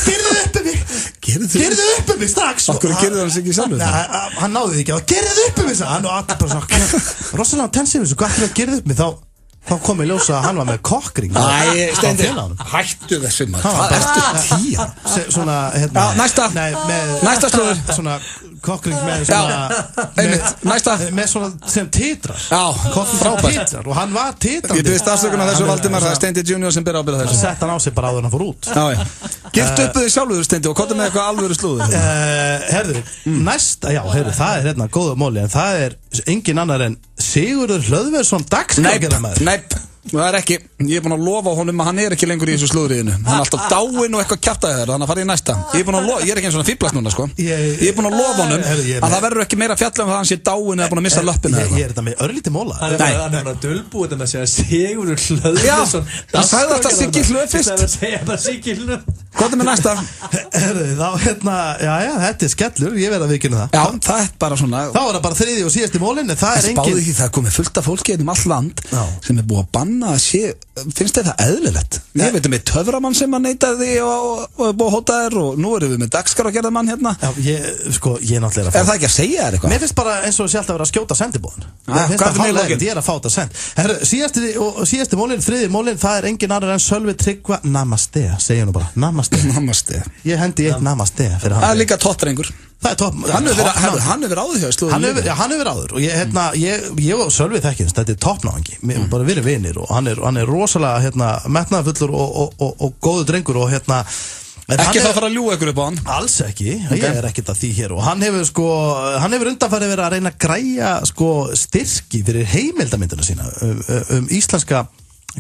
Gerðu uppi mig. Gerðu uppi mig strax. Okkur gerðu hann sig ekki sjálfur? Hann náði því ekki. Gerðu uppi mig, sagði hann. Og allir bara svona, rosalega tensið þessu, hvað er gerðu uppi mig? Þá kom ég ljósa að hann var með kokkring. Æ, Steindi, hættu þessu maður. Hvað ertu tíja? Svona, næsta slúður. Svona kokkring með svona með svona sem titrar. Já, frábært. Og hann var titrandi. Ég byrði stafsökun á þessu Valdimar, það er Steindi Junior sem byrði ábyrða þessu. Það sett hann á sig bara áður en hann fór út. Girtu upp þig sjálfur, Steindi, og komdu með eitthvað alvöru slúður. Herðu, það er hérna góða móli, en það er engin annar en Sigurður Hlöðversson dagskrárgerðarmaður. Nei, það er ekki. Ég er búinn að lofa honum að hann er ekki lengur í þessu slúðriðinu. Hann er alltaf dáinn og eitthvað kjaftaði þér, þannig að fara í næsta. Ég er búinn að lofa, ég er ekki eins og fíblast núna, sko. Ég er búinn að lofa honum að það verður ekki meira fjalla það hann sé dáinn eða búinn að missa löppina. Ég er þetta með örlítið móla. Hann er að dölbúið þetta með að segja Sigurður Hlöðversson. Já, hann sagði alltaf Siggi Hlöðfist. Hvað er með næsta? Þetta er skellur, ég verð að viðkynna það. Já, það er bara svona. Þá er það bara þriðji og síðasti mólin, en það er engin... Spáðu ekki, það er komið fullt af fólki um all land sem er búið að banna að sé... Finnst þið það eðlilegt? Við veitum með töframann sem að neitaði og er búið að hóta þér og nú erum við með dagskrárgerðarmann hérna. Já, ég er náttúrulega... Er það ekki að segja þér eitthvað? Mér finnst bara eins og sjálft að vera að skjóta sendibóðin. Mér finnst það hálflegend, ég er að fá þetta send. Síðasti mólin, þriðji mólin, það er engin annar en Sölvi Tryggva Namaste, segja nú bara. Namaste. Ég hendi eitt Namaste fyrir hann. Það er líka tottrengur. Það er topp. Hann hefur áður hjá slúðum. Hann hefur áður og ég og Sölvi þekkjumst, þetta er toppnáðingi. Við bara verið vinir og hann er rosalega metnaðarfullur og góður drengur og Ekki það fara að ljúga ykkur upp á hann? Alls ekki, ég er ekkert að því hér og hann hefur undanfarið verið að reyna að græja styrki fyrir heimildamyndina sína íslenska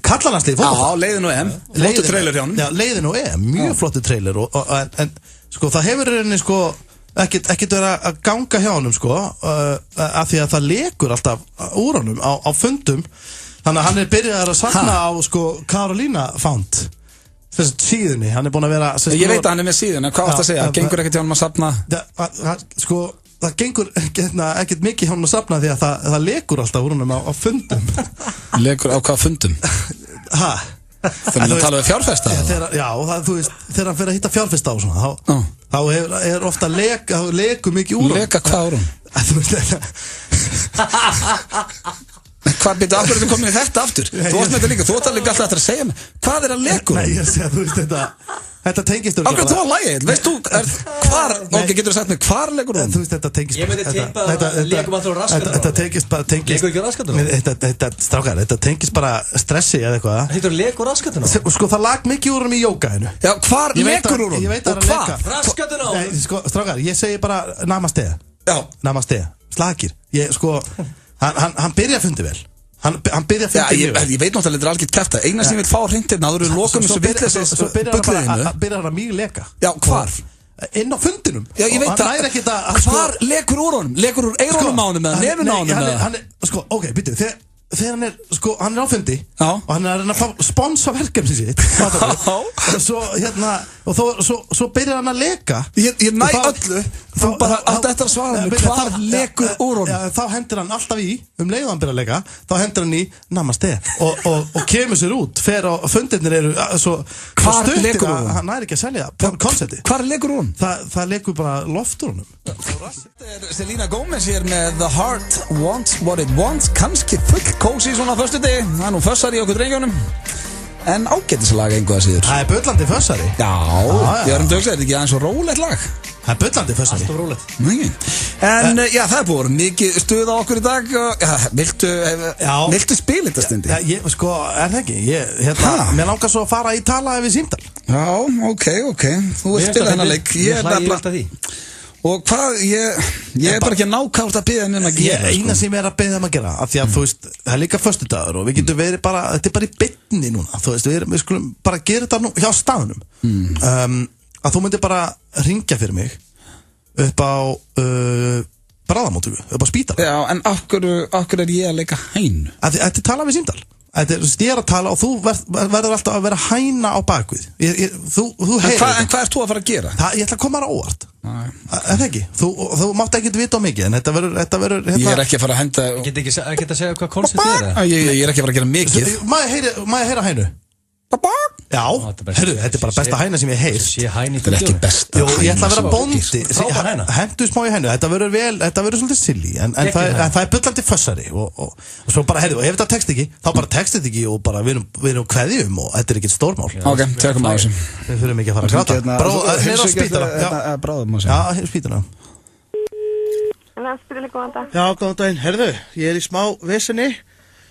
kallalandslið fótbolta. Já, leiðin og EM. Flottur trailer hjá hann. Já, leiðin og EM, mjög flottur trailer en það hefur reyni ekkert verið að ganga hjá honum af því að það lekur alltaf úr honum á fundum þannig að hann er byrjað að safna á Karolína Fount þessi síðunni, hann er búin að vera Ég veit að hann er með síðun, en hvað varst að segja? Gengur ekkert hjá honum að safna? Það gengur ekkert mikið hjá honum að safna því að það lekur alltaf úr honum á fundum Lekur á hvað fundum? Þannig að tala við fjárfesta? Já, þú veist, þegar hann fyrir að hitta fjárfesta á svona þá er ofta leku mikið úr honum Leka hvað úr honum? Þú veist Hvað byrja af hverju þú komin í þetta aftur? Þú átt með þetta líka, þú átt alveg alltaf að segja mig Hvað er að leku? Nei, ég segja, þú veist þetta tengist Á hvað þú að lægja? Veist þú, hvar, ok, getur þú sagt mig, hvar lekur hún? Þú veist, þetta tengist Ég myndi tippa að lekum alltaf raskatunum Þetta tengist bara Lekur ekki raskatunum? Strákar, þetta tengist bara stressi eða eitthvað Það heitur lekur raskatunum? Það lag mikið úr um í jókainu Já, hvar lekur úr hún? Og hvar? Raskatunum? Strákar, ég segi bara Namaste Slagir Hann byrja að fundi vel Hann byrja að fundi vel Ég veit náttúrulega þetta er algjört kæfta Eina sem vil fá hreindina Það eru lokum þessu vitlesis Svo byrjar hann að mjög leka Já, hvar? Inn á fundinum Já, ég veit það Hvar lekur úr honum? Lekur úr eirónum á honum eða nefn á honum? Ok, býttu Þegar hann er á fundi Og hann er að fá sponsa verkefni sitt Og svo og svo byrjar hann að leka. Ég næ öllu. Þú bara átt eftir að svara mig hvað lekur úr honum. Þá hendur hann alltaf í, leið hann byrjar að leka, þá hendur hann í namaste og kemur sér út, fer á fundirnir eru svo stuttir að hann næri ekki að selja koncepti. Hvar lekur hún? Það lekur bara loft úr honum. Þetta Selena Gomez hér með The Heart Wants What It Wants, kannski full kósi svona föstudegi, það nú fössar í okkur drengjónum. En ágætislag einhvað að síður. Það bullandi fössari. Já, ég erum dögst, þetta ekki aðeins svo rólegt lag. Það bullandi fössari. Alltaf rólegt. En já, það búið mikið stuð á okkur í dag. Viltu spila þetta stundi? Já, sko, það ekki. Mér langar svo að fara í talaði við símdal. Já, ok. Þú vilt spila þennan leik. Ég hlæði alltaf því. Og hvað, ég er bara ekki nákvæmt að biðja um að gera. Eina sem ég er að biðja um að gera, af því að þú veist, það er líka föstudagur og við getum verið bara, þetta er bara í beinni núna, þú veist, við skulum bara gera þetta nú hjá staðnum. Að þú myndir bara ringja fyrir mig upp á bráðamóttöku, upp á spítal. Já, en okkur er ég að leika hænu? Þetta er talað við símdal. Ég er að tala og þú verður alltaf að vera hæna á bakvið. En hvað ert þú að fara að gera? Ég ætla að koma þér á óvart. Er það ekki? Þú mátt ekki vita á mikið, en þetta verður Ég er ekki að fara að henda Ég get ekki að segja hvað koncept er. Ég er ekki að fara að gera mikið. Má ég heyra hænu? Já, hörru, þetta er bara besta hæna sem ég heyrt. Þetta er ekki besta hæna. Ég ætla að vera bóndi. Frábær hæna. Hentu smá í hænu, þetta verður svolítið silly, en það er bullandi fössari og svo bara, herru, og ef þetta tekst ekki, þá bara tekst þetta ekki og bara við erum kveðjum og þetta er ekkert stórmál. Ok, tökum á þessu. Við þurfum ekki að fara að gráta. Hér á spítala. Bráðum á þessu. Já, hér á spítala. Já, góðan daginn. Herðu, ég er í smá vesenni.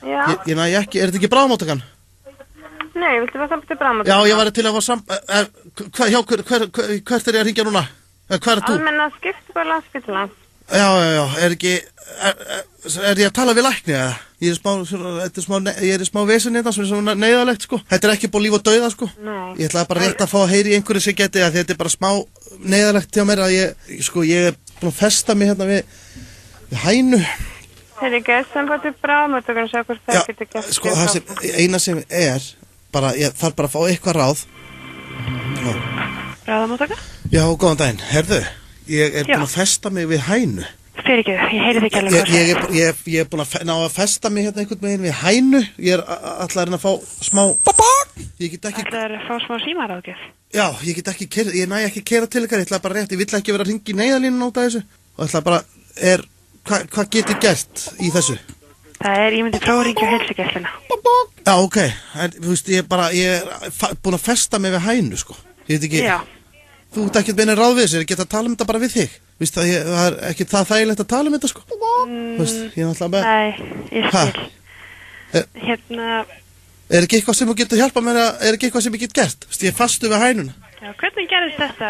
Já. Ég næ ekki, er þetta ekki bráðamóttakan? Nei, viltu fá samband til bráðamóttakan? Já, ég var til að fá hvert er ég að ringja núna? Hvað er þú? Almenna skiptibóð Landspítalans. Já, er ég að tala við lækni eða? Ég er í smá vesenni þetta sem er svona neyðalegt, sko. Þetta er ekki búið líf og dauða, sko. Nei. Ég ætlaði bara rétt að fá að heyri einhverju sem geti að þetta er bara smá neyðalegt hjá mér að ég er búin að festa mig hérna við hænu. Þeir eru gæst samband til bráðamóttakan og sjá hvort það getur gert. Sko, eina sem er bara, ég þarf bara að fá eitthvað ráð. Bráðamóttaka? Já, góðan daginn. Herðu, ég er búin að festa mig við hænu. Fyrir ekki, ég heyri þig ekki alveg hvað. Ég er búin að ná að festa mig hérna einhvern veginn við hænu. Ég er alltaf að reyna að fá smá... Ég get ekki... Það er að fá smá símaráðgjöf. Já, ég get ekki keyra, ég næ ekki keyra til ykkar. Ég ætla bara rétt, ég vill ekki vera að ringa í neyðalínuna út af þessu. Og ætla bara, hvað get ég gert í þessu? Ég myndi prófa að ringja á heilsugæsluna. Já, ok, en þú veist, ég er búin að festa mig við hænu, sko. Ég veit ekki... Já. Þú ert ekki að beina ráð við þessu, ég get að tala um þetta bara við þig. Vist það er ekki það þægilegt að tala um þetta, sko. Ég er náttúrulega með... Nei, ég skil. Er ekki eitthvað sem þú getur hjálpað mér að... Er ekki eitthvað sem ég get gert? Vist, ég er fastu við hænuna. Já, hvernig gerðist þetta?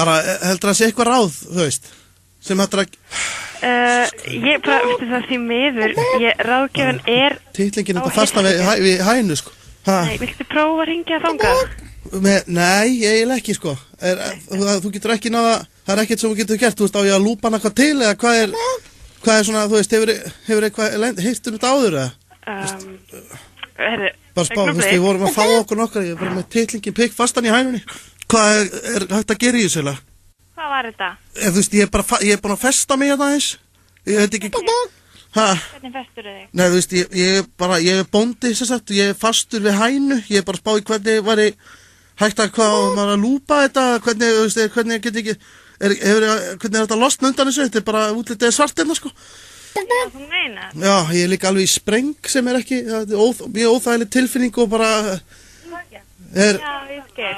Bara, heldur að sé eitthvað ráð, þú veist, sem hættur að... Ég bara, veistu það því miður, ráðgjöfun er... Titlingin þetta fasta við hænu, sko. Nei, viltu prófa að ringja þangað? Nei, ég er ekki, sko. Þú getur ekki náða... Það er ekkert sem þú getur gert, þú veist, á ég að lúpa hana hvað til, eða hvað er svona, þú veist, hefur eitthvað, heyrtur þetta áður, eða? Bara spá, þú veist, við vorum að fá okkur nokkar, ég var með titlingin pikk fastan í hænunni. Hvað er hægt að gera í þessu, eða? Hvað var þetta? Þú veist, ég er búin að festa mig hérna eins. Ég veit ekki... Hvernig festur þig? Nei, þú veist, ég er bóndi, sem sagt, ég er fastur við hænu, ég er bara að spá í hvernig væri hægt að maður að lúpa þetta, hvernig, þú veist, hvernig get ekki... Hvernig er þetta losna undan þessu? Þetta er bara útlitið svart hérna, sko. Þú meinar? Já, ég er líka alveg í spreng sem er ekki, mjög óþægileg tilfinning og bara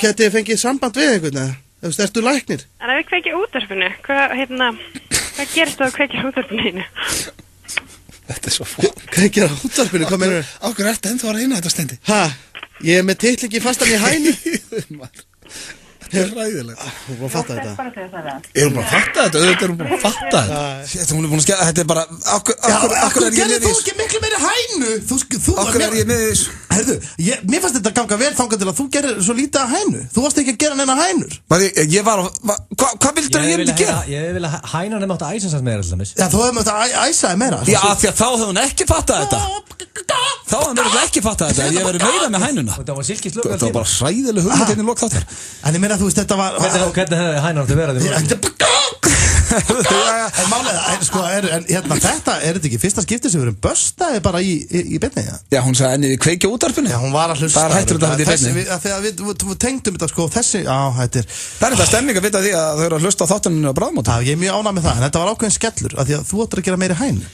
geti ég fengið samband við einhvern veginn, þú veist, ertu læknir? En ef við kveikja útvarpinu, hvað gerist það að kveikja útvarpinu? Þetta er svo fólk. Kveikja útvarpinu, hvað meinur þau? Ákveður ertu ennþá að reyna þetta stendi? Ég er með titlingi fastan í hænu. Þetta er ræðilegt. Þú er búin að fatta þetta. Erum búin að fatta þetta? Auðvitað erum búin að fatta þetta. Hún er búin að skæða, þetta er bara... Akkur er ég með gerðir þú ekki miklu meiri hænu? Akkur er ég með þessu? Herðu, mér fannst þetta ganga vel þangað til að þú gerir svo lítið að hænu. Þú varst ekki að gera neina hænur. Hvað vildur að ég myndi gera? Ég vil að hænan er mátt að æsa meira alltaf. Já, þú hefði mátt að æsa meira. Já, því að þá hefði hún ekki fattað þetta. Þá hefði hún ekki fattað þetta. Ég verið meira með hænuna. Það var silkislög. Það var bara hræðileg hugmynd hérna í lok þáttar. En ég meina, þú veist, þetta var... Hvernig hefði hænan átti verið? En málega, sko, þetta þetta ekki fyrsta skipti sem við erum börstaði bara í beinni, ja? Já, hún sagði ennið í kveikja útvarpinu. Já, hún var að hlusta. Það er hættur þetta í beinni. Þegar við tengdum þetta, sko, þessi, þetta er... Það er þetta stemning að vita því að þau eru að hlusta á þáttuninu á bráðmóti. Já, ég er mjög ánægð með það, en þetta var ákveðin skellur, af því að þú ættir að gera meiri hænu.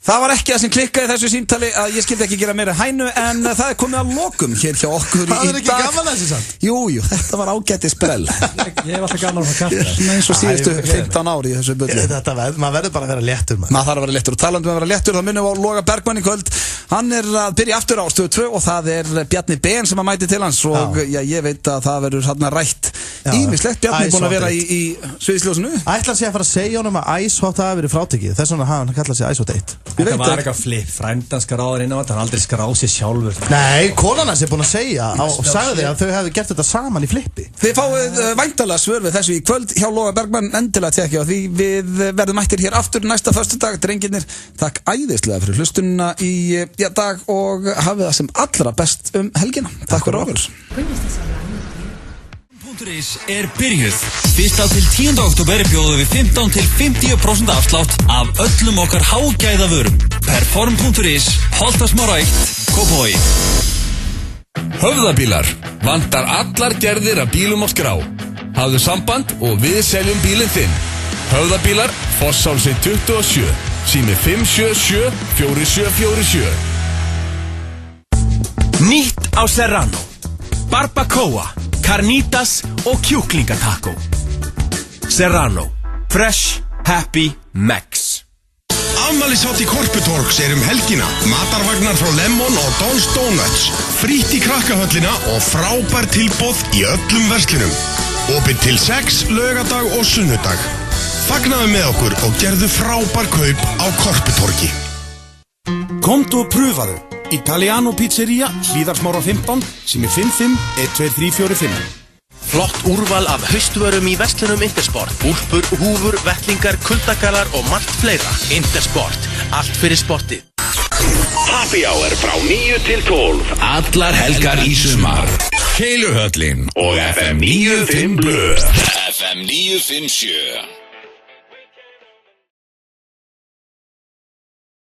Það var ekki það sem klikkaði þessu símtali að ég skildi ekki gera meira hænu en það er komið að lokum hér hjá okkur í dag. Það er ekki gaman þessi samt? Jú, þetta var ágætis sprell. Ég hef alltaf gaman að kafta. Eins og síðustu 15 ári í þessu bulli. Maður verður bara að vera léttur. Maður þarf að vera léttur og talandi að vera léttur, þá minnum við á Loga Bergmann í kvöld. Hann er að byrja aftur á Stöð 2 og það er Bjarni Ben sem að mæti til hans og ég veit að það verður hann rætt ýmislegt. Bjarni er búinn að vera í sviðsljósinu. Ætlar sig að fara að segja honum að Ice Hot hafi verið frátekið. Þess vegna hann kallar sig Ice Hot 1. Þetta var eitthvað flip, frændan skráður inn á þetta, hann aldrei skráð sér sjálfur. Nei, konan hans er búin að segja og sagði að þau hefði gert þetta saman í flippi. Þið fáið væntanlega svör við þessu í kvöld hjá Loga Bergmann, endilega tekja á því. Við verðum mættir hér aftur næsta föstudag, drengirnir. Takk æðislega fyrir hlustunina í dag og hafið það sem allra best helgina. Takk fyrir okkur. Perform.is er byrjuð. 1. til 10. október bjóðum við 15 til 50% afslátt af öllum okkar hágæða vörum. Perform.is, Holtasmára 1, Kópavogi. Höfðabílar. Vantar allar gerðir af bílum á skrá. Hafðu samband og við seljum bílinn þinn. Höfðabílar, Fossálsinn 27. Sími 577 4747. Nýtt á Serrano. Barbacoa, carnitas og kjúklingataco. Serrano. Fresh, happy, max. Afmælishátt í Korputorgs er helgina. Matarvagnar frá Lemon og Don's Donuts. Frítt í krakkahöllina og frábær tilboð í öllum verslunum. Opið til 6, laugardag og sunnudag. Fagnaðu með okkur og gerðu frábær kaup á Korputorgi. Komdu og pröfaðu. Italiano Pizzeria, Hlíðarsmára 15, sími 55 12345. Flott úrval af haustvörum í verslunum Intersport. Úlpur, húfur, vettlingar, kuldagalar og margt fleira. Intersport, allt fyrir sportið. Happy Hour frá 9 til 12. Allar helgar í sumar. Keiluhöllin og FM 95 Blö. FM 957.